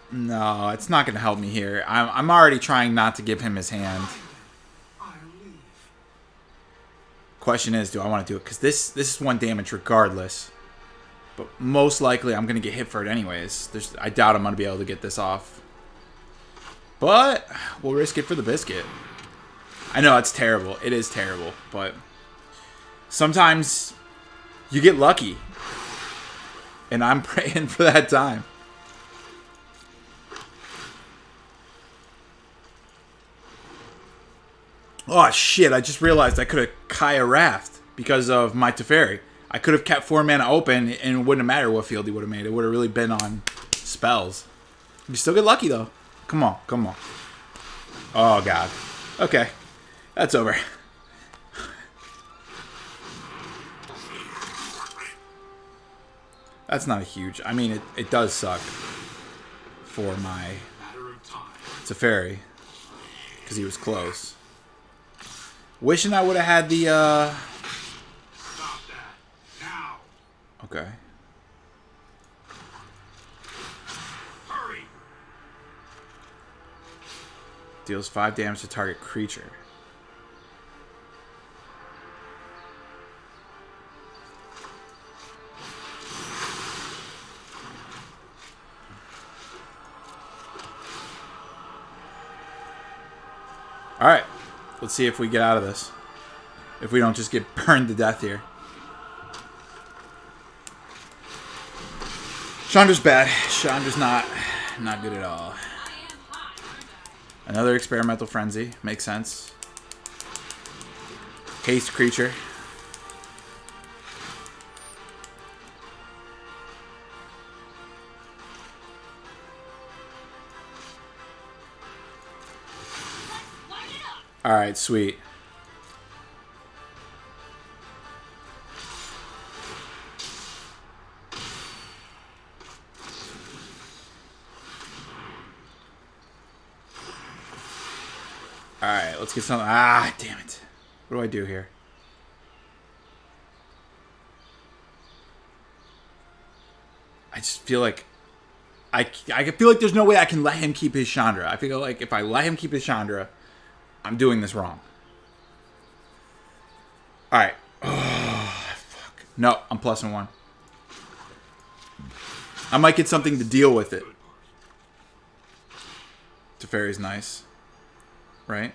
Speaker 1: No, it's not going to help me here. I'm already trying not to give him his hand.
Speaker 2: I'll leave.
Speaker 1: Question is, do I want to do it? Because this is 1 damage regardless. But most likely I'm going to get hit for it anyways. I doubt I'm going to be able to get this off. But we'll risk it for the biscuit. I know it's terrible. It is terrible. But sometimes you get lucky. And I'm praying for that time. Oh shit, I just realized I could have Kaya Wrath because of my Teferi. I could have kept 4 mana open and it wouldn't have mattered what field he would have made. It would have really been on spells. You still get lucky though. Come on, come on. Oh god. Okay. That's over. That's not a huge... I mean, it does suck for my Teferi because he was close. Wishing I would have had the,
Speaker 2: Stop that. Now.
Speaker 1: Okay.
Speaker 2: Hurry.
Speaker 1: Deals 5 damage to target creature. Alright. Let's see if we get out of this. If we don't just get burned to death here. Chandra's bad. Chandra's not good at all. Another experimental frenzy. Makes sense. Haste creature. Alright, sweet. Alright, let's get some. Ah, damn it. What do I do here? I just feel like I feel like there's no way I can let him keep his Chandra. I feel like if I let him keep his Chandra, I'm doing this wrong. Alright. Oh, fuck. No, I'm +1. I might get something to deal with it. Teferi's nice. Right?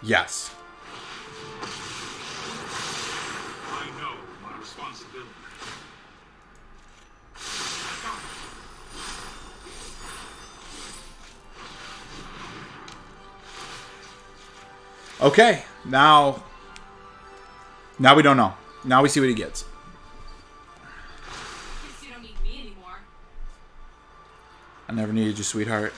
Speaker 1: Yes.
Speaker 2: I know my responsibility.
Speaker 1: Okay, now we don't know. Now we see what he gets.
Speaker 3: Guess you don't need me anymore.
Speaker 1: I never needed you, sweetheart.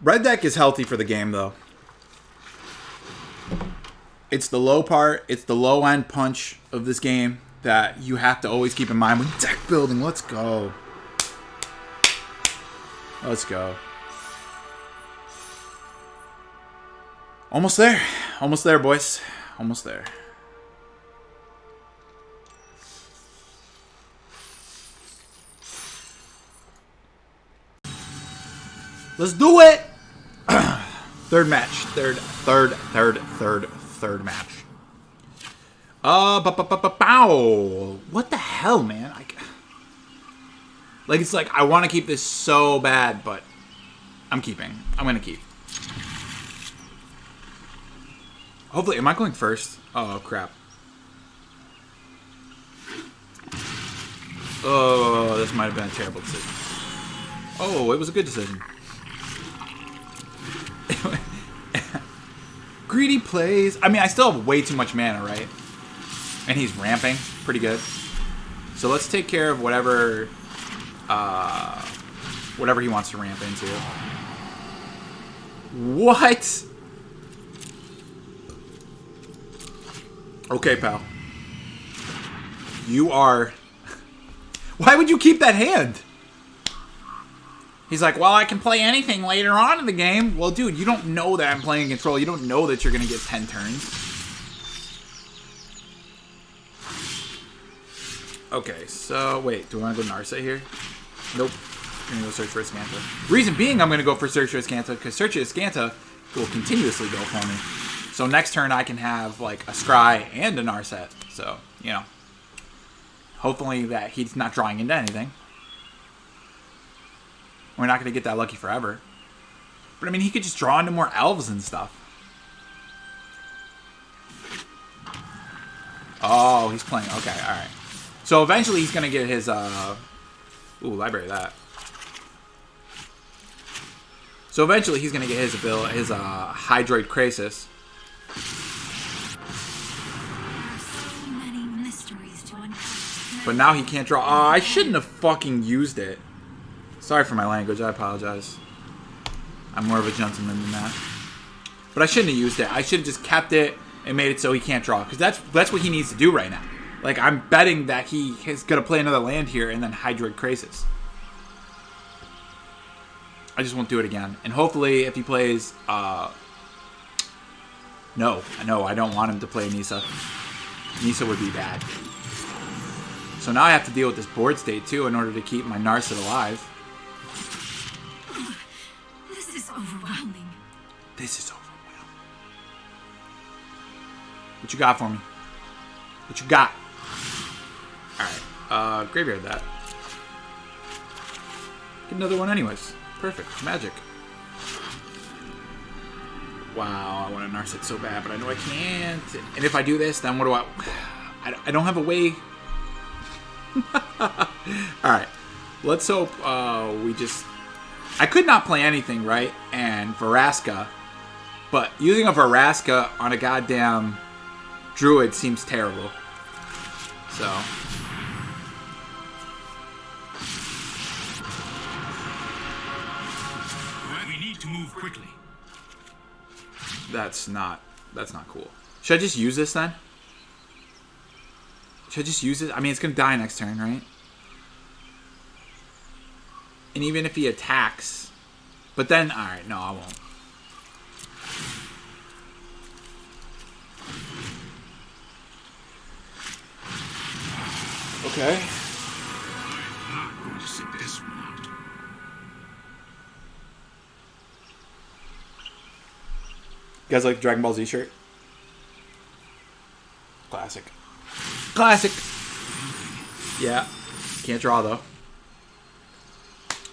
Speaker 1: Red deck is healthy for the game, though. It's the low part. It's the low-end punch of this game that you have to always keep in mind when deck building. Let's go. Let's go. Almost there. Almost there, boys. Almost there. Let's do it! Third match. Third match. Bow. What the hell, man? Like, it's like, I want to keep this so bad, but I'm keeping. I'm going to keep. Hopefully, am I going first? Oh, crap. Oh, this might have been a terrible decision. Oh, it was a good decision. Greedy plays. I mean, I still have way too much mana, right? And he's ramping pretty good. So let's take care of whatever he wants to ramp into. What? Okay, pal. You are... Why would you keep that hand? He's like, well, I can play anything later on in the game. Well, dude, you don't know that I'm playing control. You don't know that you're going to get 10 turns. Okay, so, wait. Do I want to go Narset here? Nope. I'm going to go search for Iskanta. Reason being I'm going to go for search for Iskanta, because search for Iskanta will continuously go for me. So next turn I can have, like, a Scry and a Narset. So, you know. Hopefully that he's not drawing into anything. We're not going to get that lucky forever. But, I mean, he could just draw into more elves and stuff. Oh, he's playing. Okay, alright. So, eventually he's going to get his, Ooh, library that. So, eventually he's going to get his ability, his, Hydroid Krasis.
Speaker 3: So many mysteries to uncover.
Speaker 1: But now he can't draw. Oh, I shouldn't have fucking used it. Sorry for my language. I apologize. I'm more of a gentleman than that. But I shouldn't have used it. I should have just kept it and made it so he can't draw. Because that's what he needs to do right now. Like, I'm betting that he is going to play another land here and then Hydroid Krasis. I just won't do it again. And hopefully, if he plays... No, I don't want him to play Nisa. Nisa would be bad. So now I have to deal with this board state, too, in order to keep my Narset alive.
Speaker 3: This is overwhelming.
Speaker 1: This is overwhelming. What you got for me? What you got? Alright. Graveyard that. Get another one anyways. Perfect. Magic. Wow, I want to Narset so bad, but I know I can't. And if I do this, then what do I don't have a way... Alright. Let's hope we just... I could not play anything, right? And Veraska. But using a Veraska on a goddamn Druid seems terrible. So...
Speaker 2: We need to move quickly.
Speaker 1: That's not cool. Should I just use this then? Should I just use it? I mean, it's going to die next turn, right? And even if he attacks... But then... Alright, no, I won't. Okay.
Speaker 2: I'm not going to sit this one out.
Speaker 1: You guys like the Dragon Ball Z shirt? Classic. Classic! Yeah. Can't draw, though.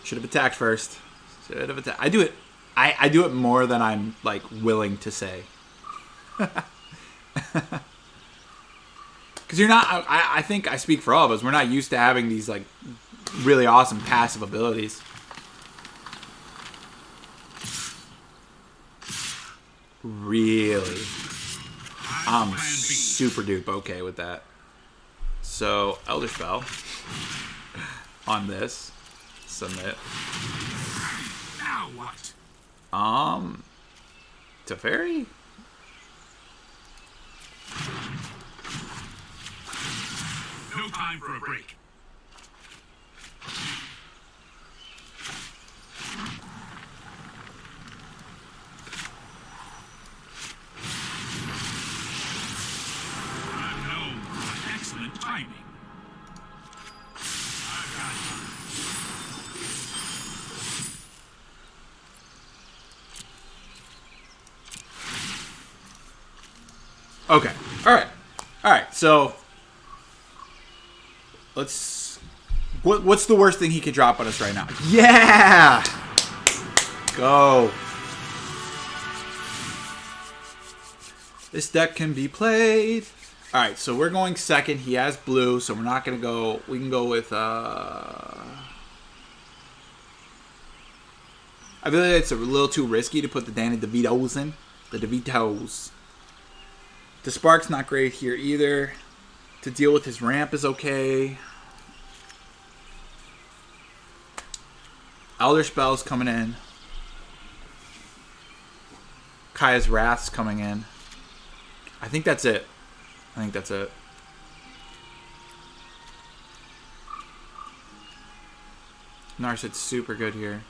Speaker 1: Should have attacked first. Should have attacked. I do it. I do it more than I'm, like, willing to say. Because you're not... I think I speak for all of us. We're not used to having these, like, really awesome passive abilities. Really? I'm super dupe okay with that. So, Elder Spell on this. Submit.
Speaker 2: Now what?
Speaker 1: Teferi?
Speaker 2: No time for a break. I'm known for excellent timing. I've got you.
Speaker 1: Okay. Alright. Alright, so... Let's... What's the worst thing he could drop on us right now? Yeah! Go. This deck can be played. Alright, so we're going second. He has blue, so we're not going to go... We can go with... I feel like it's a little too risky to put the Danny DeVitos in. The DeVitos. The Spark's not great here either. To deal with his ramp is okay. Elder Spell's coming in. Kaya's Wrath's coming in. I think that's it. I think that's it. Narset's super good here.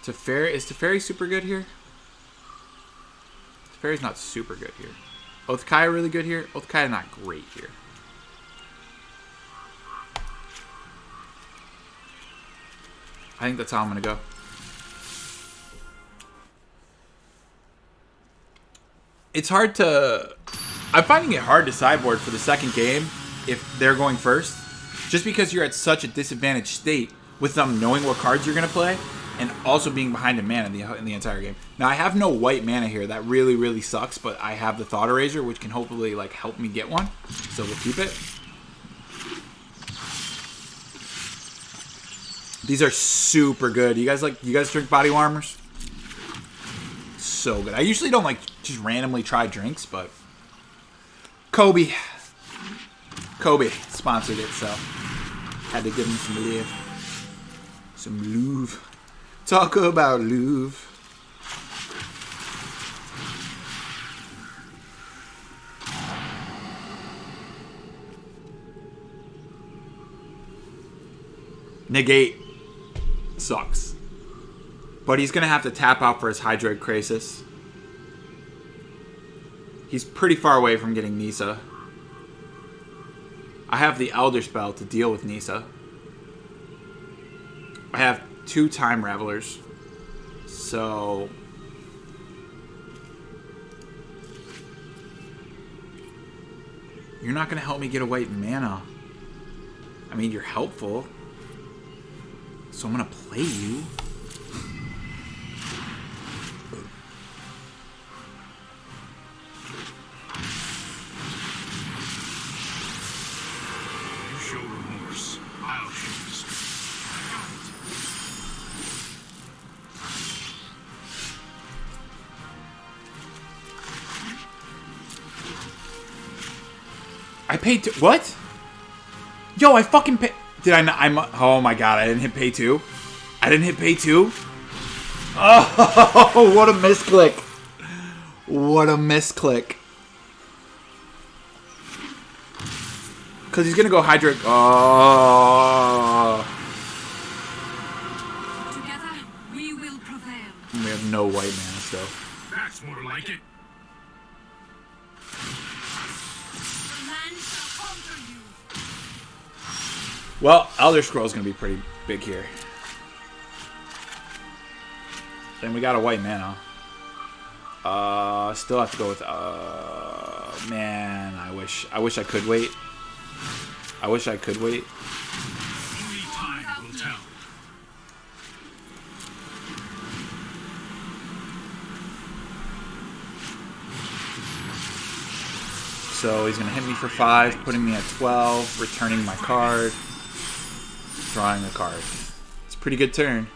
Speaker 1: Is Teferi super good here? Teferi's not super good here. Oathkaya really good here? Oathkaya not great here. I think that's how I'm going to go. It's hard to... I'm finding it hard to sideboard for the second game if they're going first. Just because you're at such a disadvantaged state with them knowing what cards you're going to play and also being behind in mana in the entire game. Now, I have no white mana here. That really, really sucks, but I have the Thought Eraser, which can hopefully like help me get one. So we'll keep it. These are super good. You guys drink body warmers? So good. I usually don't like just randomly try drinks, but Kobe sponsored it, so had to give him some love. Some Louvre. Talk about Louvre. Negate sucks. But he's going to have to tap out for his Hydroid Krasis. He's pretty far away from getting Nisa. I have the Elder Spell to deal with Nisa. I have 2 Time Ravelers. So... You're not going to help me get a white mana. I mean, you're helpful. So I'm going to play you.
Speaker 2: You show remorse. I'll show respect. I got it.
Speaker 1: I paid to... What? Yo, I fucking paid... Did I not... oh my god, I didn't hit pay 2? I didn't hit pay 2? Oh, what a misclick. What a misclick. Because he's going to go Hydra. Oh.
Speaker 3: Together, we will prevail.
Speaker 1: We have no white mana still.
Speaker 2: That's more like it.
Speaker 3: The land shall conquer you.
Speaker 1: Well, Elder Scrolls going to be pretty big here. Then we got a white mana. Still have to go with. Man, I wish I could wait. I wish I could wait.
Speaker 2: Only time will tell.
Speaker 1: So he's gonna hit me for 5, putting me at 12, returning my card, drawing a card. It's a pretty good turn.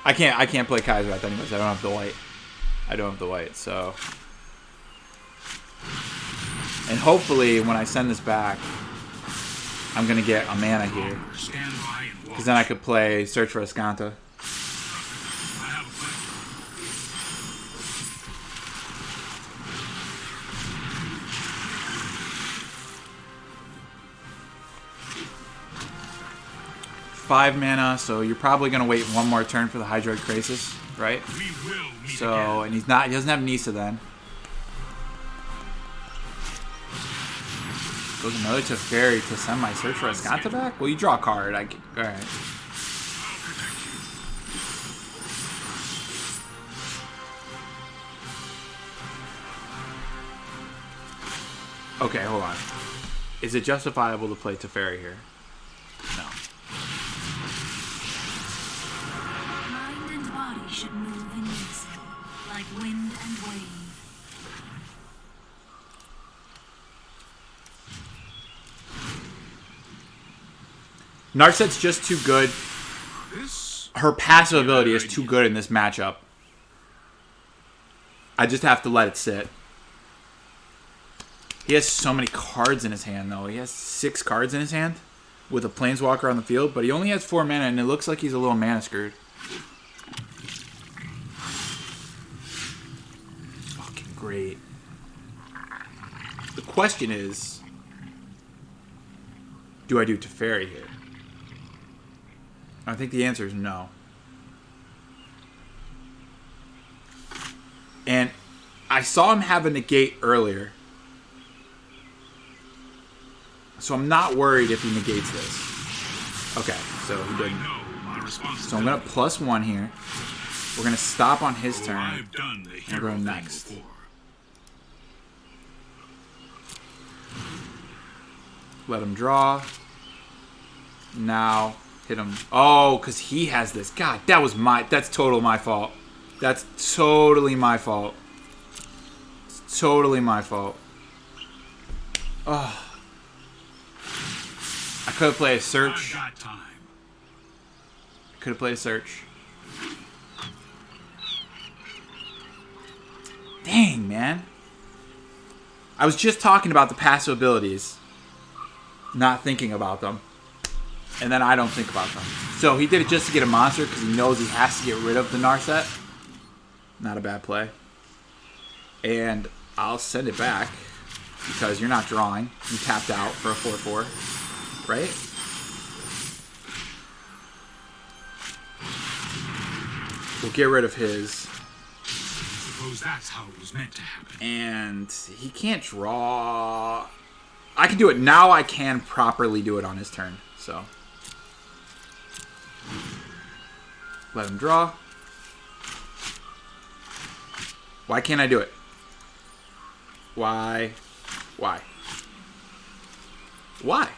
Speaker 1: I can't play Kaiserwrath anyways. I don't have the white. I don't have the white, so. And hopefully when I send this back, I'm gonna get a mana here.
Speaker 2: Stand by and watch.
Speaker 1: Because then I could play Search for Escanta.
Speaker 2: I have a plan.
Speaker 1: 5 mana, so you're probably gonna wait one more turn for the Hydroid Krasis, right?
Speaker 2: We will meet
Speaker 1: So,
Speaker 2: again.
Speaker 1: and he doesn't have Nisa then. Goes another Teferi to send my Search for Escanta back? Well, you draw a card. Alright.
Speaker 2: I'll protect you.
Speaker 1: Okay, hold on. Is it justifiable to play Teferi here? No.
Speaker 3: Mind and body should move in unison, like wind and wave.
Speaker 1: Narset's just too good.
Speaker 2: This
Speaker 1: Her passive ability is too good in this matchup. I just have to let it sit. He has so many cards in his hand, though. He has 6 cards in his hand with a Planeswalker on the field, but he only has 4 mana, and it looks like he's a little mana screwed. Fucking great. The question is, do I do Teferi here? I think the answer is no. And I saw him have a negate earlier. So I'm not worried if he negates this. Okay, so he
Speaker 2: I
Speaker 1: didn't.
Speaker 2: know my responsibility.
Speaker 1: So I'm going to +1 here. We're going to stop on his turn.
Speaker 2: I've done the
Speaker 1: We're
Speaker 2: hero
Speaker 1: going
Speaker 2: thing
Speaker 1: next.
Speaker 2: before.
Speaker 1: Let him draw. Now hit him. Oh, because he has this. God, that's totally my fault. That's totally my fault. It's totally my fault. Oh. I could have played a
Speaker 2: I've
Speaker 1: search.
Speaker 2: got time.
Speaker 1: Could have played a search. Dang, man. I was just talking about the passive abilities. Not thinking about them. And then I don't think about them. So he did it just to get a monster because he knows he has to get rid of the Narset. Not a bad play. And I'll send it back because you're not drawing. You tapped out for a 4/4. Right? We'll get rid of his.
Speaker 2: Suppose that's how it was meant to happen.
Speaker 1: And he can't draw. I can do it now. I can properly do it on his turn. So let him draw. Why can't I do it? Why? Why? Why?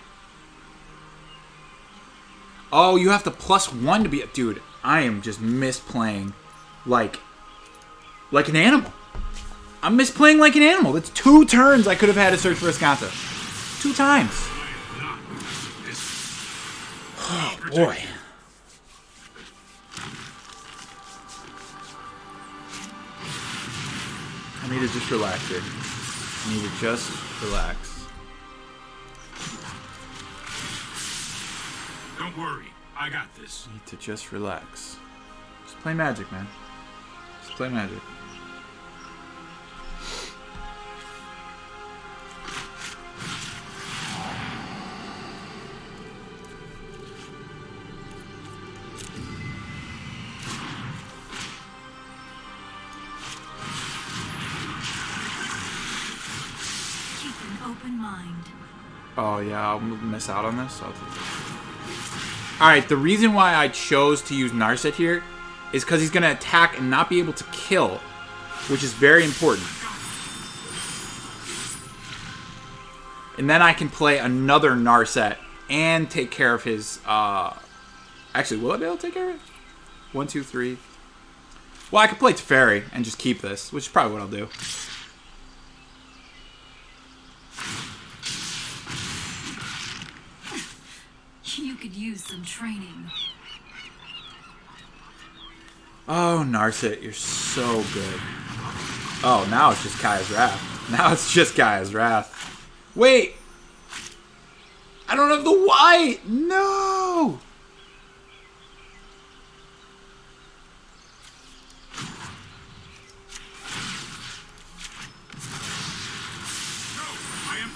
Speaker 1: Oh, you have to +1 to be... Dude, I am just misplaying like an animal. I'm misplaying like an animal. That's 2 turns I could have had to search for Escanta. 2 times.
Speaker 2: Not this.
Speaker 1: Oh, boy. I need to just relax here. I need to just relax.
Speaker 2: Don't worry, I got this.
Speaker 1: Need to just relax. Just play Magic, man. Just play Magic.
Speaker 3: Open mind.
Speaker 1: Oh yeah, I'll miss out on this. Alright, the reason why I chose to use Narset here is because he's going to attack and not be able to kill, which is very important. And then I can play another Narset and take care of his... Actually, will I be able to take care of it? 1, 2, 3. Well, I could play Teferi and just keep this, which is probably what I'll do.
Speaker 3: You could use some training.
Speaker 1: Oh, Narset, you're so good. Oh, now it's just Kaya's Wrath. Now it's just Kaya's Wrath. Wait! I don't have the white! No!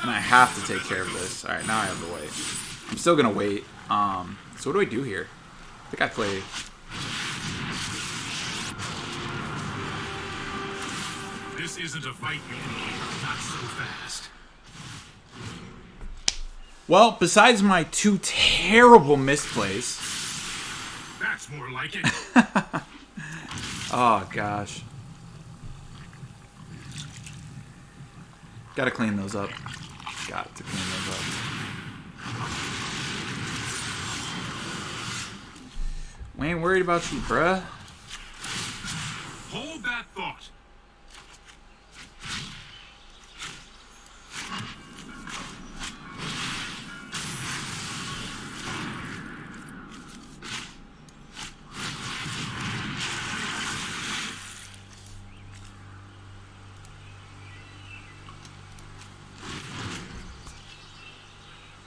Speaker 1: And I have to take care of this. Alright, now I have the white. I'm still gonna wait. So what do I do here? I think I play...
Speaker 2: This isn't a fight, not so fast.
Speaker 1: Well, besides my 2 terrible misplays...
Speaker 2: That's more like it.
Speaker 1: Oh, gosh. Gotta clean those up. Got to clean those up. We ain't worried about you, bruh.
Speaker 2: Hold that thought.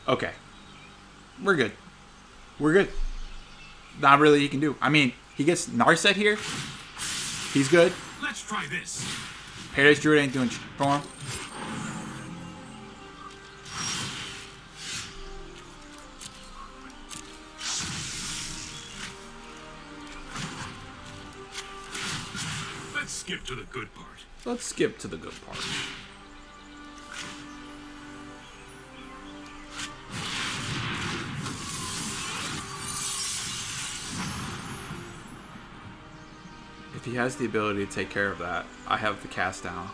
Speaker 1: Okay. We're good. We're good. Not really he can do. I mean, he gets Narset here. He's good.
Speaker 2: Let's try this.
Speaker 1: Paradise Druid ain't doing shit for him.
Speaker 2: Let's skip to the good part.
Speaker 1: Let's skip to the good part. If he has the ability to take care of that, I have the cast down.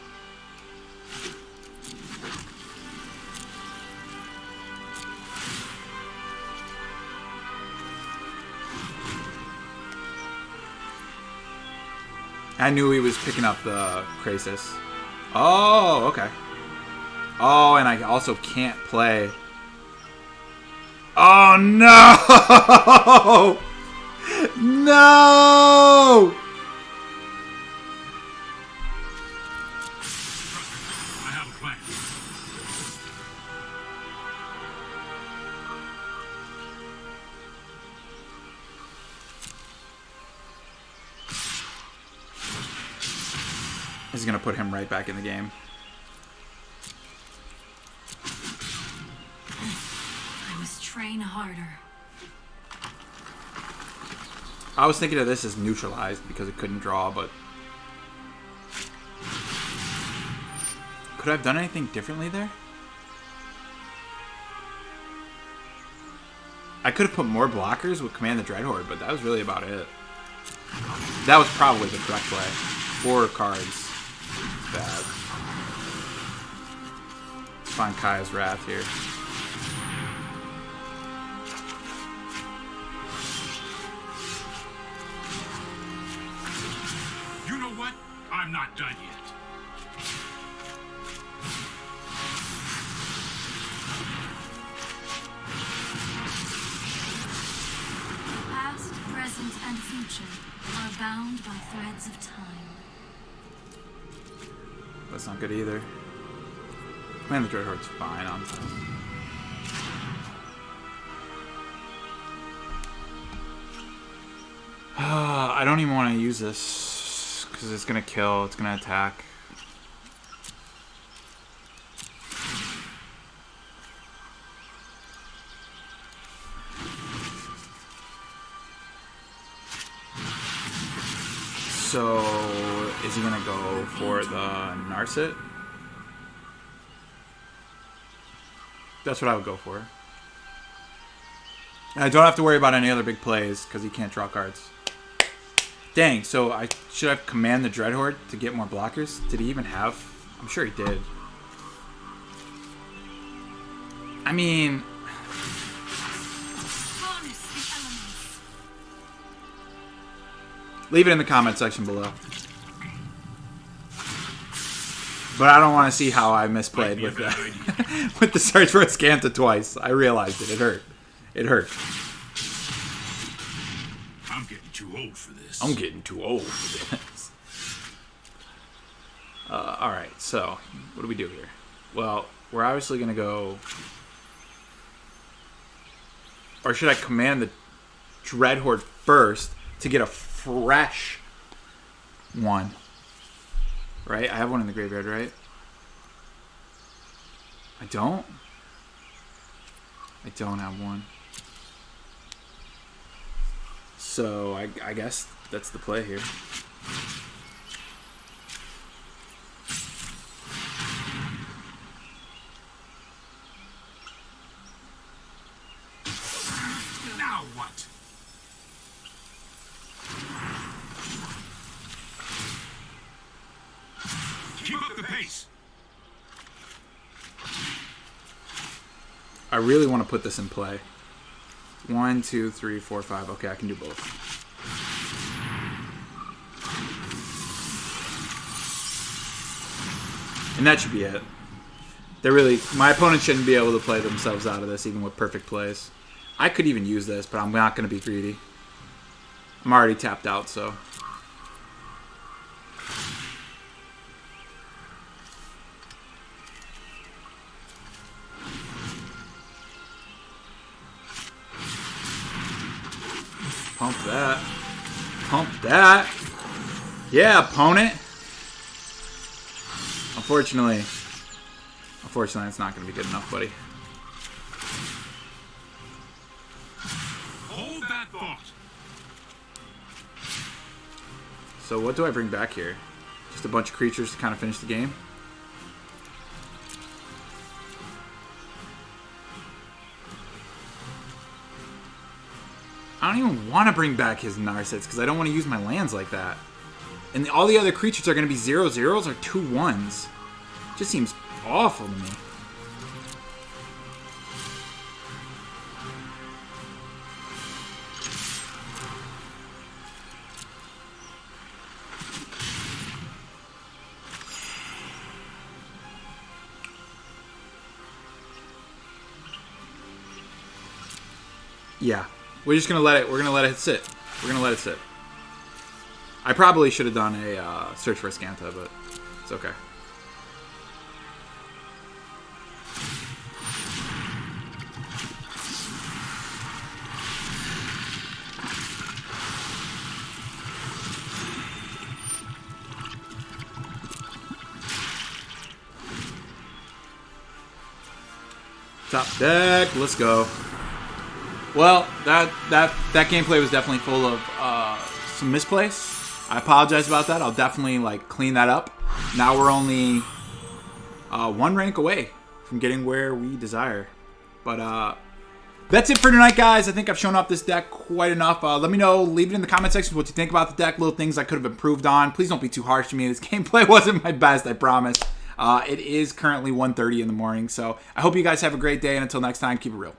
Speaker 1: I knew he was picking up the Krasis. Oh, okay. Oh, and I also can't play. Oh, no! No!
Speaker 2: I have a plan.
Speaker 1: This is going to put him right back in the game.
Speaker 3: I must train harder.
Speaker 1: I was thinking of this as neutralized because it couldn't draw, but... Could I have done anything differently there? I could have put more blockers with Command the Dreadhorde, but that was really about it. That was probably the correct play. 4 cards. It's bad. Let's find Kaya's Wrath here.
Speaker 2: You know what? I'm not done yet.
Speaker 3: Past, present, and future are bound by threads of time.
Speaker 1: That's not good either. Man, the Dreadhorde's fine on time. I don't even want to use this because it's going to kill. It's going to attack. So, is he going to go for the Narset? That's what I would go for. And I don't have to worry about any other big plays because he can't draw cards. Dang, so I should have command the Dreadhorde to get more blockers? Did he even have? I'm sure he did. I mean... Leave it in the comment section below. But I don't want to see how I misplayed with the, with the search for a Scanta twice. I realized it. It hurt. It hurt.
Speaker 2: I'm getting too old for this.
Speaker 1: I'm getting too old for this. Alright, so what do we do here? Well, we're obviously going to go... Or should I command the Dreadhorde first to get a fresh one? Right? I have one in the graveyard, right? I don't? I don't have one. So, I guess that's the play here.
Speaker 2: Now what? Keep up the pace.
Speaker 1: I really want to put this in play. 1, 2, 3, 4, 5. Okay, I can do both. And that should be it. They're really... My opponent shouldn't be able to play themselves out of this, even with perfect plays. I could even use this, but I'm not going to be greedy. I'm already tapped out, so... Pump that. Pump that. Yeah, opponent. Unfortunately, it's not going to be good enough, buddy.
Speaker 2: Hold that thought.
Speaker 1: So what do I bring back here? Just a bunch of creatures to kind of finish the game? I don't even want to bring back his Narsets because I don't want to use my lands like that. And all the other creatures are going to be 0/0s or 2/1s. Just seems awful to me. Yeah. We're just gonna let it. We're gonna let it sit. We're gonna let it sit. I probably should have done a search for a Scanta, but it's okay. Top deck. Let's go. Well, that gameplay was definitely full of some misplays. I apologize about that. I'll definitely clean that up. Now we're only one rank away from getting where we desire. But that's it for tonight, guys. I think I've shown off this deck quite enough. Let me know. Leave it in the comment section what you think about the deck. Little things I could have improved on. Please don't be too harsh to me. This gameplay wasn't my best, I promise. It is currently 1:30 in the morning. So I hope you guys have a great day. And until next time, keep it real.